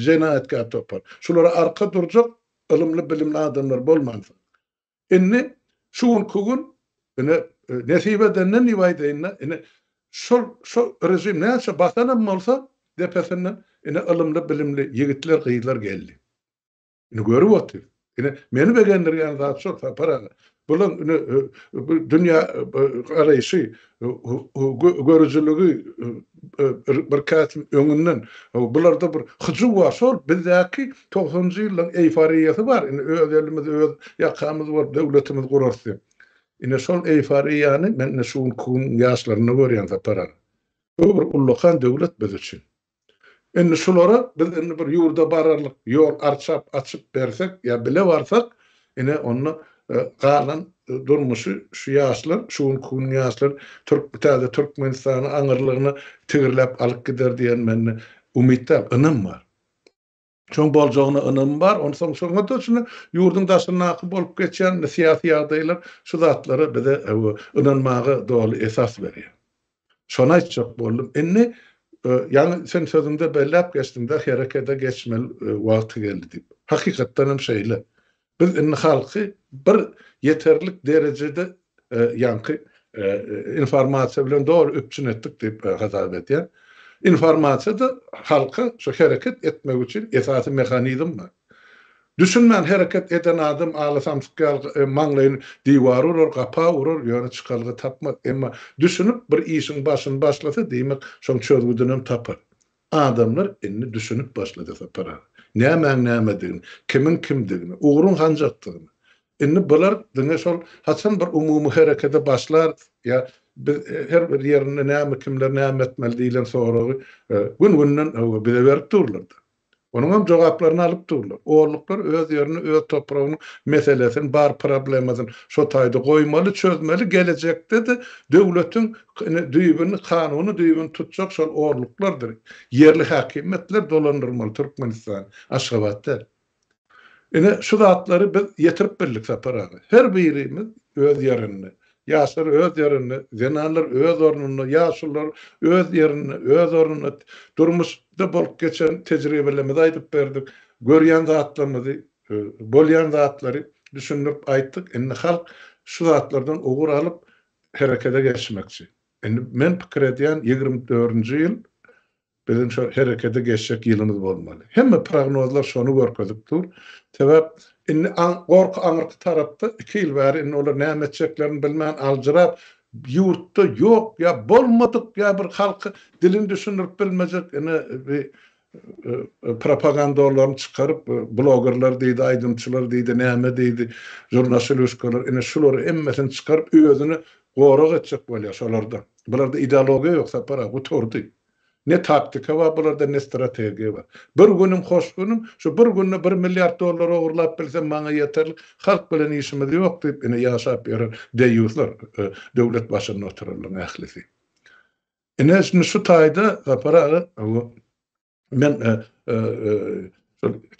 Cenayetke topar. Şulara arka duracak ılımlı bilimli adamlar bolmansın. Inni şu gün nesibe denen rivayetine sol rejim neyse bakanım olsa depesinden ılımlı bilimli yigitler kıyılar geldi. Görüp otur. Meni beğendirgen zat sol para. Bunun dünya arayışı görücülüğü bir kasım öňünden bularda bir hyjy var sol bizdäki 90-njy ýylyň eýfariýasy var. Öz elimiz öz ýakamyz var, döwletimiz gurarsy. Sol eýfariýany men şu kun ýaşlaryny görýän zapara. Bu bir ullakan döwlet biz üçin. Şulara biz bir ýurda bararlyk ýol açyp bersek ýa bile barsak onu galan durmuşy şu ýaşlar, şu kun ýaşlar Türkmenistany aňyrlygyny tigirläp alyp gider diýen men umytda ynam bar. Çoň boljagyna ynam bar. Onu soňra da şunu ýurdun daşyna akyp bolup geçen siýasy ýagdaýlar şu zatlary bize ynanmagy dogry esas berýär. Şona çok boldum. Yani sen sözünde bellap geçtiğinde harekete geçmeli vakti geldi deyip. Hakikaten hem şeyle. Biz halkı bir yeterlik derecede yankı informasiya bilen doğru öpçün ettik deyip hazal ediyor. İnformasiya da halka şu hareket etmek için esası mekanizm var. Düşünmen hareket eden adam ağlasam çıkar, manglayın divar urur, kapa urur, yani çıkarlığı tapmak. Ama düşünüp bir işin başını başlasa demek, son çözgüdünüm tapar. Adamlar inni düşünüp başladı tapar. Näme kimin kimdigini, uğrun hancaktığını. Inni bular dine sol, hasan bir umumu harekete başlar, ya her bir yerine näme kimler näme etmeli deyilen sonra gün bize verip dururlardı. Onun hem cevaplarını alıp dururlar. Oğurluklar öz yerini, öz toprağının meselesini, bar problemazın şu taýda koymalı, çözmeli, gelecekte de devletin düýbini, kanunu düýbini tutacak şol oğurluklardır. Yerli hakimiyetler dolandırmalı Türkmenistan, Aşgabatlar. Şu zatları biz yetirip birlik saparağı. Her birimiz öz yerini, yaşlar öz yerini, zenanlar öz ornunu, yaşlılar öz yerini, öz ornunu durmuşda bolup geçen tecrübelerimizi aytıp berdik. Görýän zatlarymyzy, bolýan zatları düşünüp aýtdyk. Halk şu zatlardan ugur alıp harekete geçmekçi. Men pikir edýän 24-nji ýyl bizim şu harekete geçecek ýylymyz bolmaly. Hemme prognozlar şonu görkezipdir. Sebäp gorky aňyrky tarapda 2 ýyl bäri olar näme etjeklerini bilmän aljyrap ýurtda ýok ýa bolmadyk ýa bir halky dilini düşünüp bilmejek propagandalarını çıkarıp blogerlar deydi, aydınçılar deydi, näme deydi, jurnalistler şulary emmesini çıkarıp özüni gorak etjek bolýar şolarda. Bularda ideologiýa ýoksa para bu tordy. Ne taktika var, burada ne strateji var. Bir günüm hoş günüm, şu bir günde $1 milyar oğurlap bilsem bana yeterli. Halk bilen işimiz yok deyip yaşap ýören deýýuslar döwlet başynda otururlar ählisi. Şu taýda para men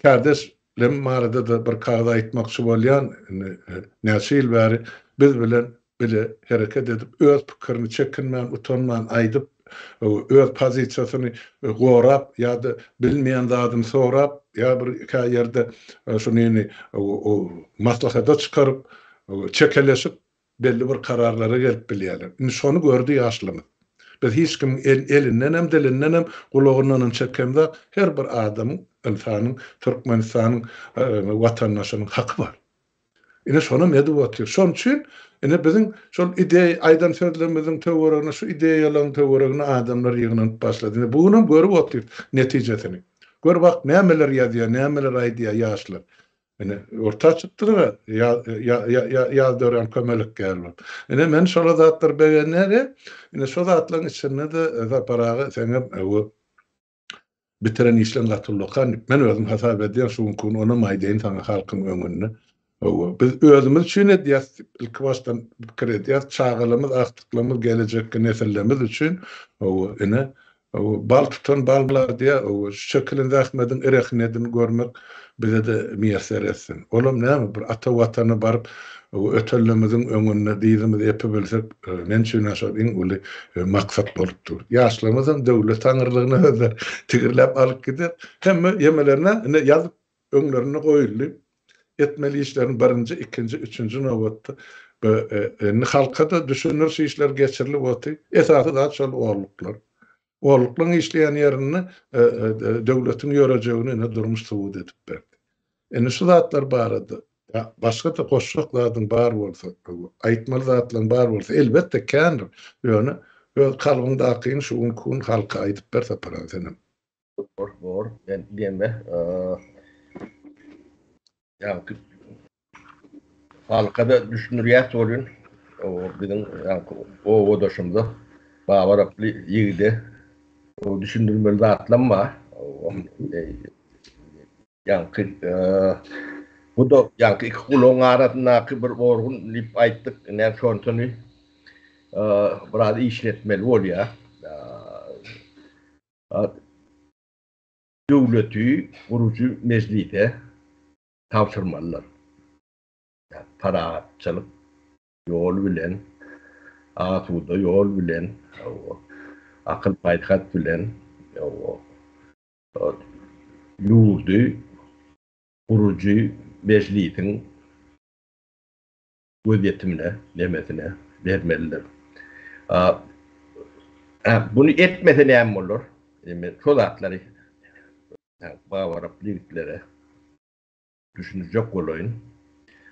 kardeşlerim marada da bir kağıda aýtmakçy bolýan näçe ýyl bäri biz bilen bile hareket edip öz pikirini çekinmän, utanmän aýdyp öz pozisiýasyny gorap ýa-da bilmeýän zadyny sorap ýa bir ýerde şuny maslahata çykaryp çekeleşip belli bir kararlara gelip bilýärler. Şonu gördü ýaşlymyz. Biz hiç kim elinden hem dilinden hem kulağından çekemde her bir adamın, insanın, Türkmenistan'ın vatandaşının hakkı var. Şonu medu atıyor. Şon için bizim şol ideýa aýdan sözlerimizin töweregine, şu ideýalaryň töweregine adamlar ýygynyp başlady. Bunu görüp otyr netijesini. Gör bak nämeler ýazýar, nämeler aýdýar ýaşlar. Orta çıktılar ya dören kömelik geldi. Men şola zatlar beğenleri, şo zatlaryň içinde de paragy seňe bitiren işleň gatullykan men özüm hasap edýän şu gün onu maýdaýyn taňa halkyň öňünde. Biz özümüz üçin edýäs, ilk başdan pikir edýäs, çağalymyz, aktyklymyz, gelecekki nesillerimiz üçin ine bal tutan ballar diýe şekilinde Ahmedin ereknedini görmek bize de miýasar etsin. Olam näme bir ata watany baryp ötellemizin öňünde diýdimiz epe bilsek, men üçin aşağı iň uly maksat bolupdyr. Ýaşlarymyzyň döwlet taňyrlygyna özer tigirläp alyp gider. Hemme yemelerine ýazyp öňlerine goýuldy. Etmeli işlerin birinci, ikinci, üçüncü nöbetde halka da düşünürse işler geçerli oldu. Esası da şol oğurluklar. Oğurlukların işleyen yerini devletin yoracağını durmuş suud edip verdi. Şu zatlar barada. Başka da koşuklardan bar olsa, aytmalı zatların bar olsa elbette kendir. Yani kalbinde akıyın şu unkun halka aytıp verse parazenim. Doğru. Ben diyemem. Yani halkada düşünürýär sorun. Bizim o odaşımda bawaraply ýigide düşündürmeli zatlanma. Yani bu da yani iki kulağın arasındaki bir orgun lip ayttık. Ne şontunu biraz işletmeli bolýar. Döwleti gurucu meclise tapşyrmalylar. Yani paraatçylyk yol bilen, asuda yol bilen, akıl paýtgat bilen, ýurdy gurucu meclisin gözetimine, demesine vermeliler. Bunu etmese näme bolar? Şol zatlary bawarap ligitlere düşünjek bolayın.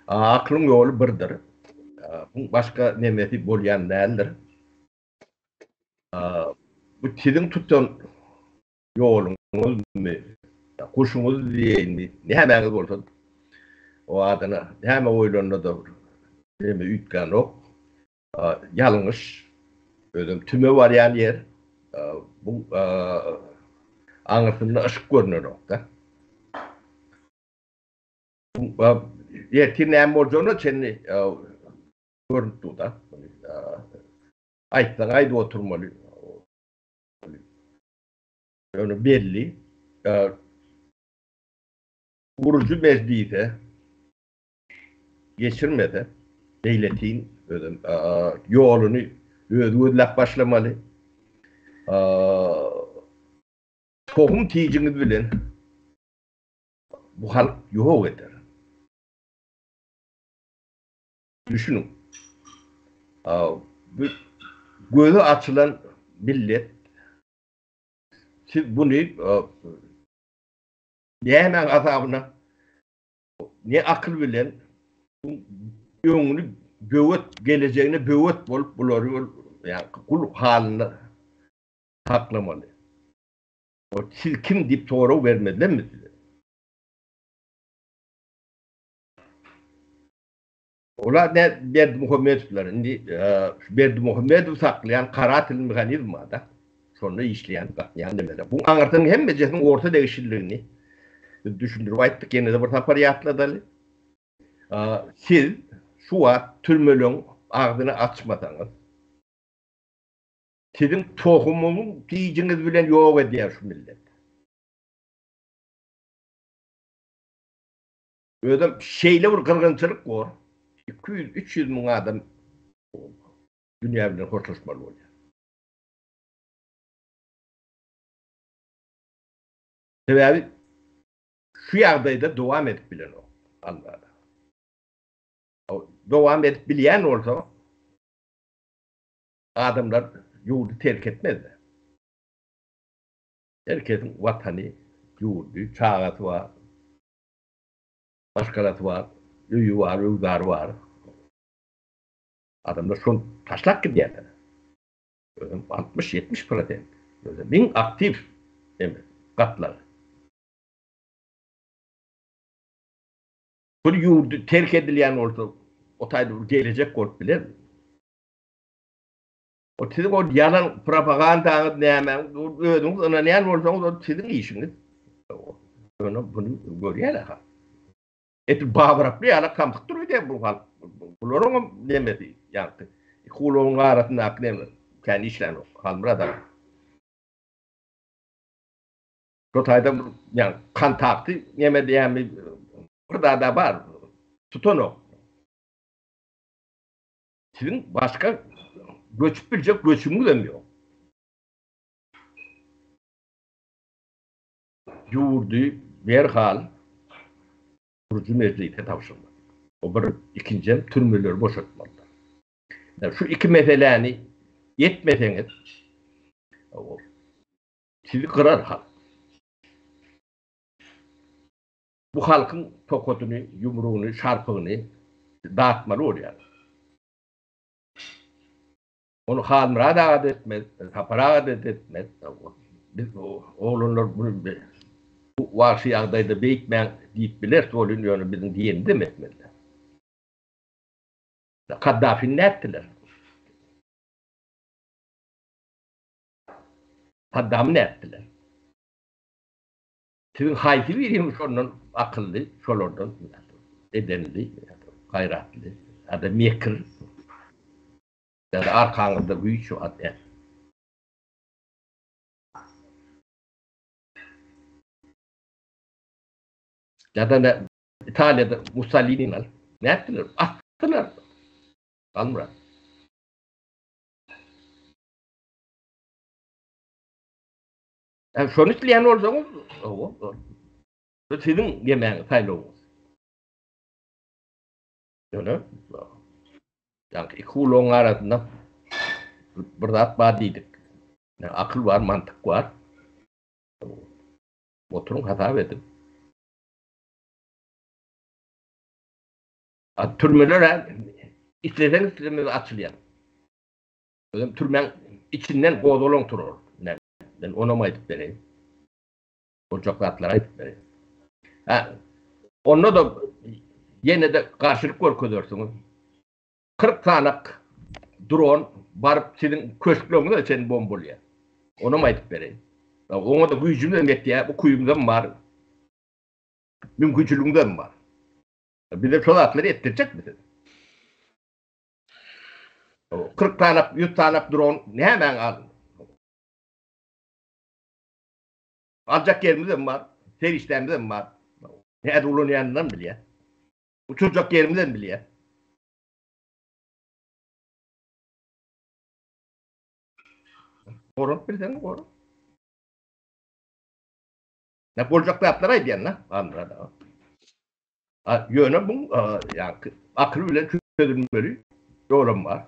Aklın yolu birdir. Başka nemeti bolýan däldir. Bu sizin tutan yoluňyz mı? Kuşuňyz diýeňmi? Nämäňiz bolsa o adana näme oýlanada näme ütgän ok. Ýalňyş özüm tüme barýan ýer. Bu aňyrsynda ışık görünür ok da. Yerti näme boljagyny çenli görüntü da. Aýtsaň aýda oturmaly. Ýöne belli. Gurucu meclise geçirmede devletin yolunu ödülap başlamalı. Tohum tiýiňiz bilen bu halk ýok eder. Düşünün. Gözü açılan millet siz bunu näme azabyna ne akıl bilen öňünü böwet geleceğine böwet bolup bulary yani kul halyny taklamaly. O siz kim dip soraw bermediler mi size? Olar ne Berdimuhammedowlar indi Berdimuhammedow saklayan kara til mekanizmada sonra işleyen yani demede. Bu aňartyň hemmejesiň orta degişilligini düşündürüp aýtdyk ýene de bir tapar ýatladyly. Siz şu wagt türmeleň agzyny açmasaňyz siziň tohumuňyz tiýiňiz bilen ýok edýär şu millet. Ödüm şeýle bir gyrgynçylyk bar. 200-300 miň adam dünýä bilen hoşlaşmaly bolýar. Sebäbi şu ýagdaýda dowam edip bilen o. Allah'a. Dowam edip bilýän bolsa adamlar ýurdy terk etmezler. Herkesiň watany, ýurdy, çagaty bar. Başkalaty bar, öýü bar, öwdary bar. Adamlar şonu taşlap gidýärler. 60-70%. Min aktiv gatlar. Bu ýurdy terk edilýän bolsa o taýda gelecek bolup biler. O siziň o ýalan propagandaňyz näme, özüňiz ona näme bolsaňyz o siziň işiňiz. Bunu görýärler ha. Eti bağırıp bir ala kamtık duruyor diye bu hal. Bunların demedi yani. Kulağın arasında aknem kendi işlerini halmıra da. Rotayda yani kan taktı yemedi yani burada da var. Tutun o. Sizin başka göçüp bilecek göçümü demiyor. Yurdu derhal kurucu meclise tavşırdı. O bir ikinci türmeleri boşaltmalı. Yani şu iki meseleni yetmeseniz sizi kırar halk. Bu halkın tokotunu, yumruğunu, şarpığını dağıtmalı oluyor. Onu halmıra da adet etmez, tapara adet etmez. Biz oğlunlar bunu bu vahşi yağdayda beyitmen deyip bilirse oluyor bizim diyeni demekmediler. Kaddafi'nin ne ettiler? Saddam'ı ne ettiler? Sizin haydi veriyormuş onun akıllı, şolordan, edenli, gayratlı, ya da mekir, ya da arkanızda büyük şu ad et. Ya da ne, İtalya'da Mussolini'nin al, ne ettiler? Attılar. Kalmıra. Yani şunu isteyen olsanız, sizin yemeğiniz, sayılığınız. Öyle. Yani iki kulağın arasında bir zat var dedik. Yani akıl var, mantık var. Oturun hata edin. Türmeler isteseniz türmeniz açılıyor. Türmen içinden kozolong durur. Ben ona mı ayıp vereyim? Ocaklatlara ayıp vereyim. Onunla da yine de karşılık görüyorsunuz. 40 tane drone barıp senin köşkülüğünü de senin bomboluyor. Ona mı ayıp vereyim? Ona da gücümden etti ya. Bu kuyumdan var. Mümkünçülüğünden var. Bir de çoğaltları ettirecek misin? 40 tane, 100 tane drone ne hemen al. Alacak yerimizde mi var? Serişlerimizde mi var? Ne edulun yanından biliyor. Uçuracak yerimizde mi biliyor? Korun, bir sene korun. Ne olacak da yaptılar diyen lan. Anladım. Yönü bu, yani akıl bile çözülmeli. Yorum var.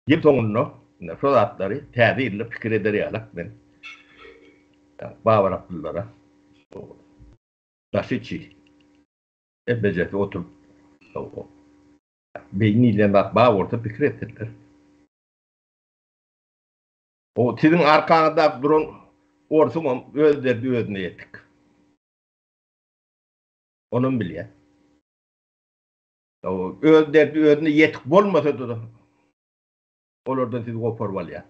Yıl sonunu, sodatları tədiriyle fikir ederiyalak ben. Bağır Abdüllara. Taşıçı. Ebeceti oturup beyniyle bağ orta fikir ettiler. O sizin arkanızda durun orsun özlerdi özüne yetik. Onun bile. O özlerdi özüne yetik olmasa da olurdan sizi koparval ya.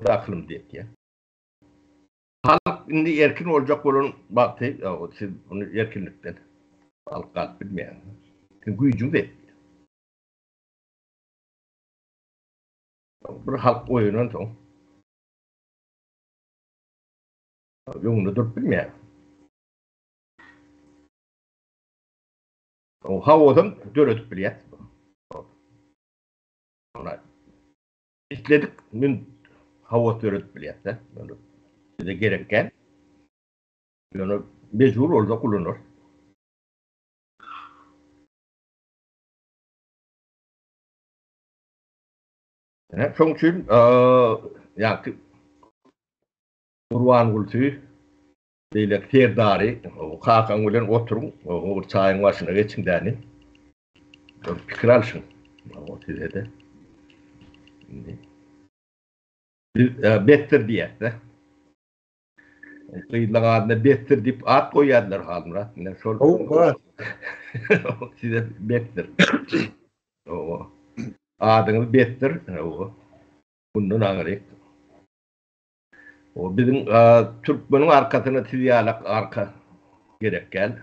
Aklım diyet ya. Halk şimdi erkin olacak olan baktı, siz onu erkinlikten halk kalp bilmeyen. Gücüm de etmiyor. Bir halk oyunun son. Yolunu durup bilmeyen. O havadan dörötüp biliyet. Ona istedik, min hava dörötüp biliyet de. Bize gerekken. Yani mecbur orada kullanır. Yani son için yani Urvan Gültü böyle terdari o kakan bilen oturun o çayın başına geçin deni. Fikir alsın. O size de. Better diye de. Kıyılarına better deyip at koyarlar halmıra. Ne şol. Size better. O adını better. O bundan ağrıyık. O bizim Türkmenin arkasına tizyalak arka gerek gel.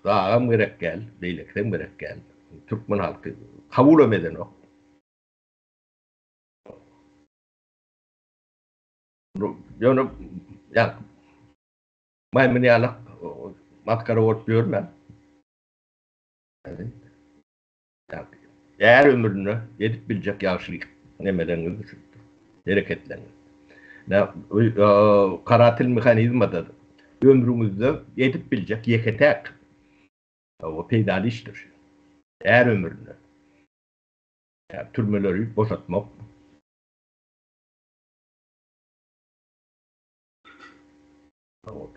Dağım gerek gel. Beylekten gerek gel. Türkmen halkı kabul etmeden o. Yani ya maymun yalak matkara ot diyorum ben. Yani, eğer ömrünü yedip bilecek yaşlılık nemeden hareketlerini. Karatil mekanizmada ömrümüzde yedip bilecek yeketek o peydali iştir. Eğer ömrünü türmeleri boşaltmak.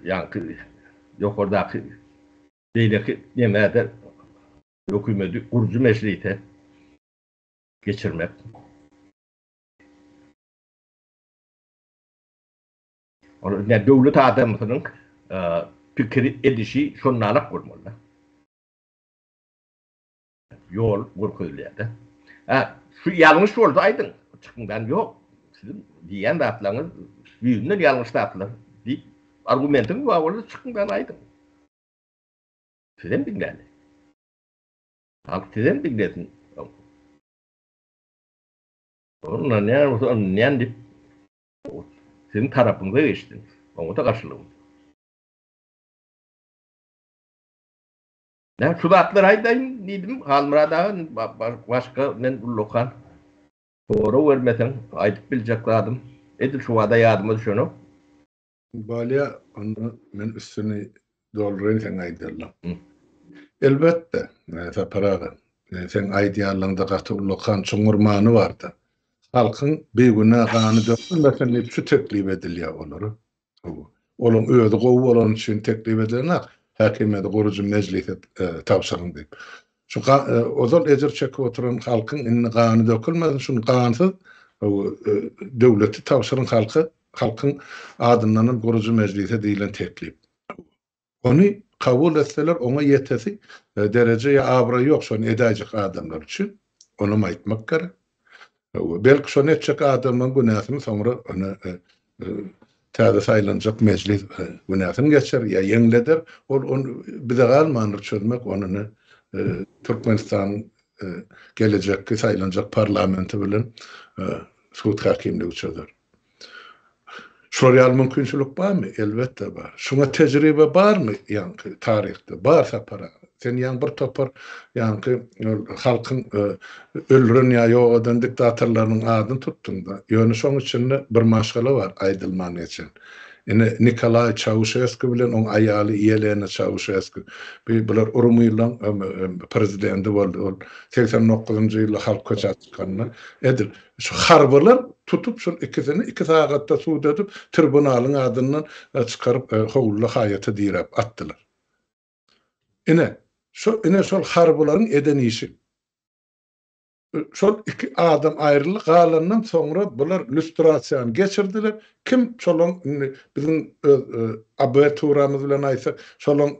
Yani yok oradaki değildeki yemeğde hükümeti kurucu meclite geçirmek. Yani devlet adamının fikri edişi şunlarla kurmalı. Yol kurkuyla. Şu yanlış oldu aydın. Çıkın ben yok. Sizin diyen de atlanır. Yüzünden yanlış da atlanır. Bir argumentin var orada çıkın ben aydın. Sizden dinleyin. Halk sizden dinlesin. Onunla ne andip sizin tarafınıza geçtiniz. Onu da karşılığım. Ne şu da atlar aydayım dedim. Halmıra'da başka ne lokan. Doğru vermesen aydıp bileceklerdim. Edil şu vada yardıma düşün. Balya onu men üstüne doldurayım sen aydırlam. Elbette. Paraga. Sen aydiyarlığında katı lokan çongurmanı vardı. Halkın bir güne kanı dökülmesen şu teklif ediliyor olur. Olun ödü qowu olan için teklif edilen hakimiyeti kurucu meclise tavsırın deyip. Şu ozal ejir çekip oturan halkın inni kanı dökülmesin şunu kansız devleti tavsırın halkın adından kurucu meclise deyilen teklif. Onu kabul etseler ona yetesi dereceye abra yok son edecek adamlar için onu aytmak gerek. Belki şonu etcek adamın günahını sonra onu täze saylanacak meclis günahını geçer ya yengleder onu bize galmanır çözmek onunu Türkmenistan gelecekki saylanacak parlamenti bilen suud hakimligi çözer. Şuraya mümkünçülük var mı? Elbette var. Şuna tecrübe var mı? Yani tarihte varsa para. Sen yani bir topar yani halkın öldürün ya yok eden diktatörlerin adını tuttun da. Yani son içinde bir maşgala var aydılman için. Yine Nikolay Çavuşescu bilen on ayalı Yelena Çavuşescu. Bunlar Urumuyla prezidenti oldu. 89. yılda halk koça çıkanlar. Edil. Şu harbalar tutup şu ikisini 2 saatte suud edip tribunalın adından çıkarıp hovullu hayata direp attılar. Ine şol harbaların eden işi. Şol iki adam ayrılık galandan sonra bular lüstrasiyan geçirdiler. Kim şolun bizim abiaturamız bilen aysa şolun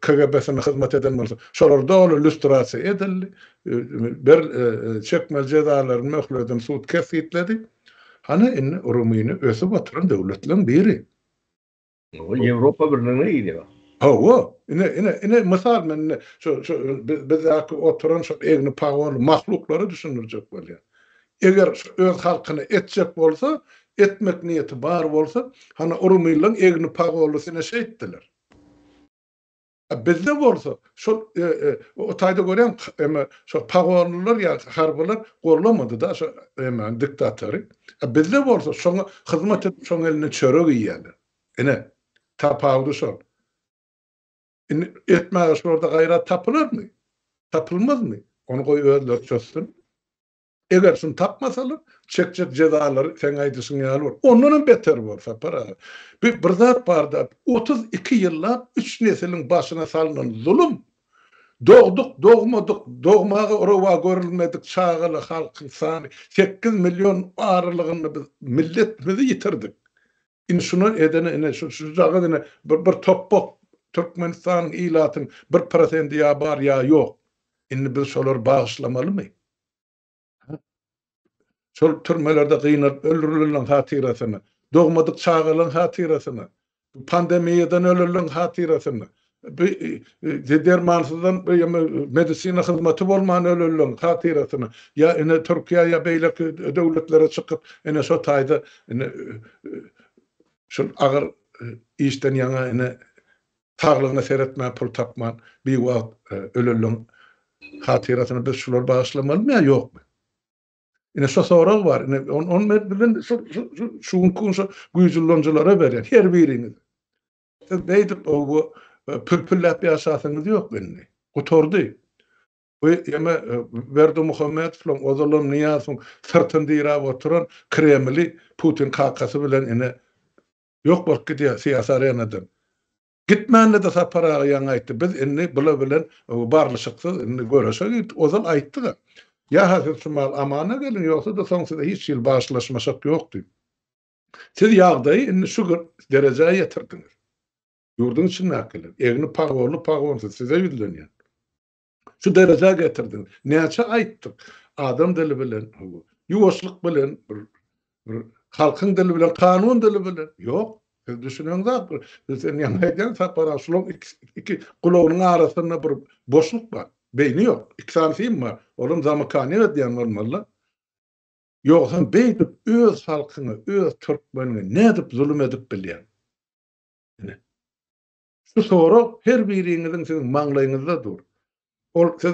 KGB'sine hizmet eden bolsa şolar doğru lüstrasiya edildi. Bir çekmez cezaların möhleden suud kesitledi. Hani inni Urumiyni ösüp oturan devletlerin biri. O Avrupa Birliği'ne gidiyor. O ine misal men şu bizdeki oturan şu egni pagonu mahlukları düşünürecek bolýar. Eger öz halkyny etjek bolsa, etmek niyeti bar bolsa, hani Urumiylaryň egni pagolusuna şeýtdiler. Bizde bolsa şu o taýda görem eme şu pagonlular ya harbylar gorlamady da şu eme diktatöri. Bizde bolsa şoňa hyzmat edip şoň eline çörek ýýärler. Ine tapawdy şol. Etmez orada gayrat tapılır mı? Tapılmaz mı? Onu koy öldür çözsün. Eğer şunu tapmasalar, çekecek cezaları sen aydısın ya olur. Ondan beter olsa para. Bir zat barda 32 yılla 3 neslin başına salınan zulüm. Doğduk, doğmadık, doğmağı orava görülmedik çağılı halkın sani 8 milyon ağırlığını biz milletimizi yitirdik. İnşunu edene şu çağıdına bir topuk Türkmenistan ilatın 1% ya bar ya yok. Inni biz şolar bağışlamalı mı? Şol türmelerde gıynar öldürülen hatirasını Doğmadık çağılan hatırasını, pandemiyeden ölürlüğün hatırasını, dermansızdan medisina hizmeti bolman ölürlüğün hatırasını, ya ene Türkiye ya beylek devletlere çıkıp ene so tayda ene şol agar işten yana ene tağlığına seyretme pul tapman bir wagt ölürlüğün hatırasını biz şular bağışlamalı mı ya yok mu? Ine so sorak var. Ine on bilen şuun kunsa güýjüllonjalara beren her biriniz. Siz beýdip o pürpürläp ýaşasyňyz ýok belli. Oturdy. Bu ýeme Berdo Muhammedow, Ozalym Niýazow sırtynda ýyrap oturan Kremli Putin kakasy bilen ine ýok bolup gidýär syýasy arenadan. Gitmänle de sapara ýaňy aýtdy. Biz indi bula bilen barlyşyksyz indi göreşek. Ozal aýtdy. Ya hazır sumal amana gelin yoksa da soňsuzda hiç ýyl başlaşmasak ýokdy. Siz ýagdaýy indi şu derejeye ýetirdiňiz. Ýurdun içinde akılır. Evini pagorlu size ýüzlenýär. Şu derejeye getirdiňiz. Näçe aýtdyk. Adam dili bilen, ýuwaşlyk bilen, halkyň dili bilen, kanun dili bilen. Ýok. Siz düşüneňiz, sen ýa-da sapara şolum iki gulagynyň arasynda bir boşluk bar. Beyni yok. İktisafiyim var. Oğlum zamakani diýen bolmaly. Ýoksa beýdip öz halkyny, öz türkmenini ne edip zulüm edip bilýär. Şu soru her biriňiziň sizin maňlaýyňyzda dur. Ol siz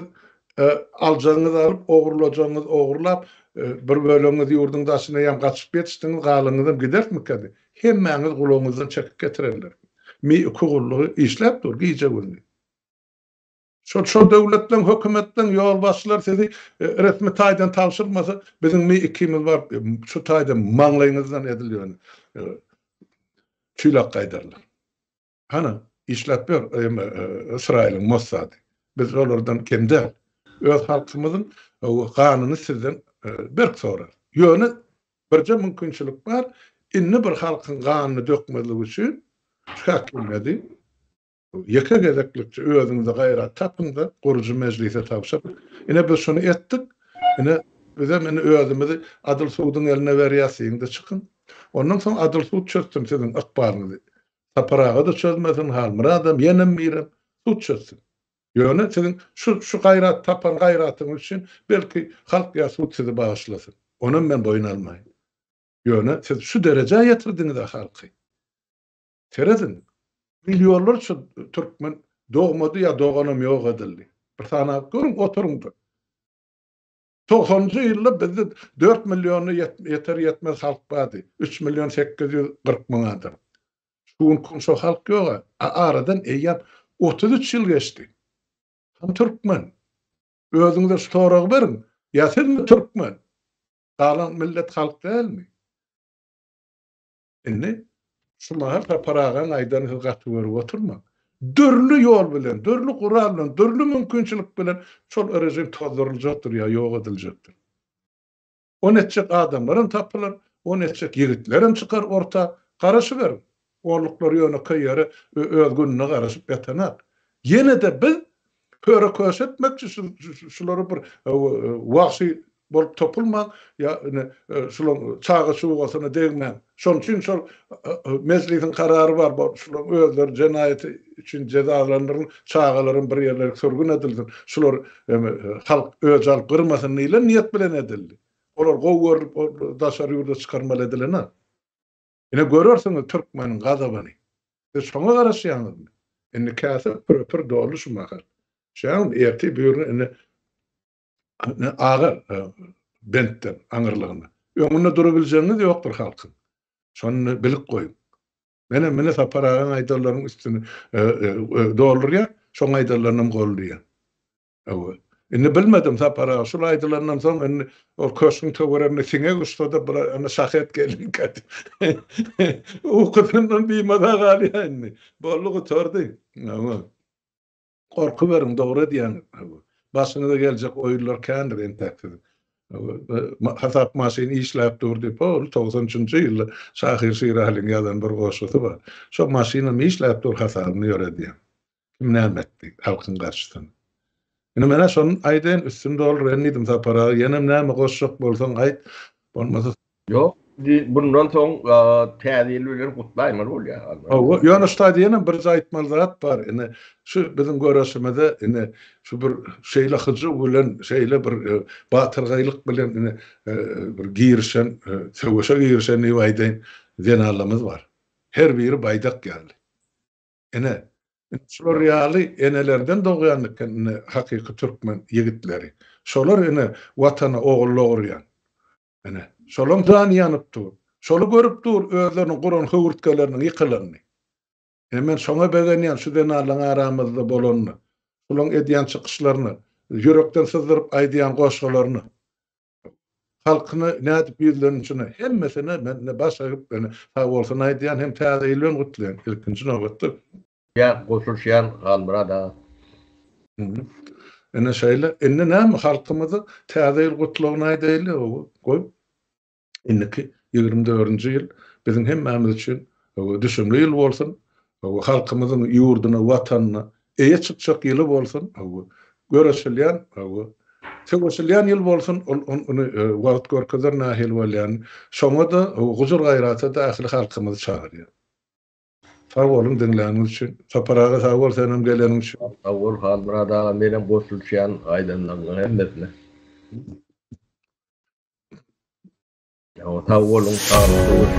aljaňyzy alyp ogurlajaňyz ogurlap bir bölüňiz ýurdun daşyna ýam gaçyp ýetişdiňiz galyňyzy gidertmikdi. Hemmäňiz gulagyňyzdan çekip getirenler. Mi ukugullugy işläp dur giýje gündü. Şu devletden, hökümetten yol başlar sizi resmi taýdan tapşyrmasa bizim mi ikimiz var şu taýda maňlaýyňyzdan edilýär. Çylak gaýdarlar. Hana işläp ber Israýlyň Mossady. Biz olardan kemde öz halkymyzyň ganyny sizden berk sorar. Ýöne birje mümkinçilik bar. Inni bir halkyň ganyny dökmeli üçin hakimedi. Yaka gezeklikçi özüňize gaýrat tapynda gurucu meclise tapşyryp ine biz şunu etdik. Ine bizem özümizi Adyl Suwdyň eline berýärsiňde çykyn. Ondan soň Adyl Suwd çözsün sizin akbaryňyzy. Taparaga da çözmesin halmyra adam ýenem birem Suwd çözsün. Ýöne sizin şu gaýrat tapan gaýratyňyz üçin belki halk ýa Suwd sizi bağışlasın. Ondan men boyun almaýyn. Ýöne siz şu derejeye ýetirdiňiz halky. Teredin. Milyonlarca Türkmen doğmadı ya doğanım yok edildi. Bir tane görün oturumdu. 90-njy ýylda bizde 4 milyonu yeter yetmez halk bardy. 3 milyon 840 000 adam. Şu halk yok. Aradan eýýär 33 ýyl geçdi. Hem Türkmen. Özüňize sorak berin. Ya siz mi Türkmen? Galan millet halk değilmi? Indi şuna paragan aýdan hyzgaty berip oturma. Dörlü ýol bilen, dörlü gural bilen, dörlü mümkinçilik bilen şol rejim tozuruljakdyr ýa ýok ediljakdyr. O netçek adamlaryň tapylar, o netçek ýigitlerim çykar orta garaşy berin. Orluklar ýöne kyýary öz gününe garaşyp ýatanak. Ýene de biz höre kösetmekçi şolary bir wagty bolup topulmak ya şolun çağı suwasyna degmen. Şoň üçin şol meclisiň karary bar. Şolun özleri jenayeti üçin cezalandyryn çağalaryň bir ýerlerge sürgün edildi. Şolar halk özel gyrmasyn ýyla niýet bilen edildi. Olar gowuryp daşary ýurda çykarmaly edilen. Ine görürsiňiz Türkmeniň gazabyny. Siz şoňa garaşýaňyzmy? Indi käse pür doluşmakar. Şoň erti bürüne agar bentden aňyrlygyny. Öňünde durabiljeňiz ýokdur halkyň. Şonu bilik goýun. Mene saparagan aýdallaryň üstüne dolurýar, şoň aýdallaryny gollýar. Indi bilmedim sapara, şol aýdalaryndan soň indi o köşüň töwererini siňe guşlada bir ana şahyat gelýär. O kızından bir mada galýar indi. Bollugy tordy. Korku berin, dogry diýen. Başyňyza geljek oýullar kändir entäkdir. Hasap maşyny işläp durdy. Pol 93-nji ýylda Şahyr Şiralyň ýazan bir goşusy bar. Şo maşyny işläp dur hasabyny ýöredi. Kim nämetdi halkyň garşysyna. Ine mene şonun aýdyn üstünde olur ennidim sapara. Ýenem näme goşuk bolsaň aýt. Bolmasa Yok. Bundan soň täzeliler gutlaýmar bolýar. Ýöne stadiýana bir zaýtmal zat bar. Ine şu bizim göreşmede ine şu bir şeýle hyjy bilen şeýle bir batyrgylyk bilen ine bir girişen söwüşe girişen ýaýdaň denalymyz bar. Her biri baýdak geldi. Ine şolar ýaly enelerden dogýanlyk hakyky türkmen ýigitleri. Şolar ine watana ogullagyrýan. Ine şolam tanýanyp dur. Şolu görüp dur özleriniň Guran höwürtgelerini ýykylyny. Hemen şoňa begenýän şu denalaryň aramyzda bolanyny, şolaň edýän çykyşlaryny, ýürekden sızdyryp aýdýan goşgalaryny, halkyny nädip ýüzlenişini hemmesine men başaryp sag bolsun aýdýan hem täzeýlen gutlaýan ilkinji nowatda. Ya goşulşan galmyrada. Ene şeýle, enne näme halkymyzy täzeýil gutlagyny aýdaýly goý. Inniki 24-nji ýyl bizim hemmemiz üçin düşümli ýyl bolsun. Halkymyzyň ýurduny, watanyny eýe çykjak ýyly bolsun. Göreşilýän, söwüşilýän ýyl bolsun. Ony wagt görkezler nähil bolýan. Şoňa da huzur gaýraty dahyly halkymyzy çagyrýar. Sag bolun dinläniňiz üçin. Saparaga sag bol senem geleniň üçin. Sag bol halmyrada menen goşulşan aýdanlaryň hemmesine. Ya sag bolun sag bolun.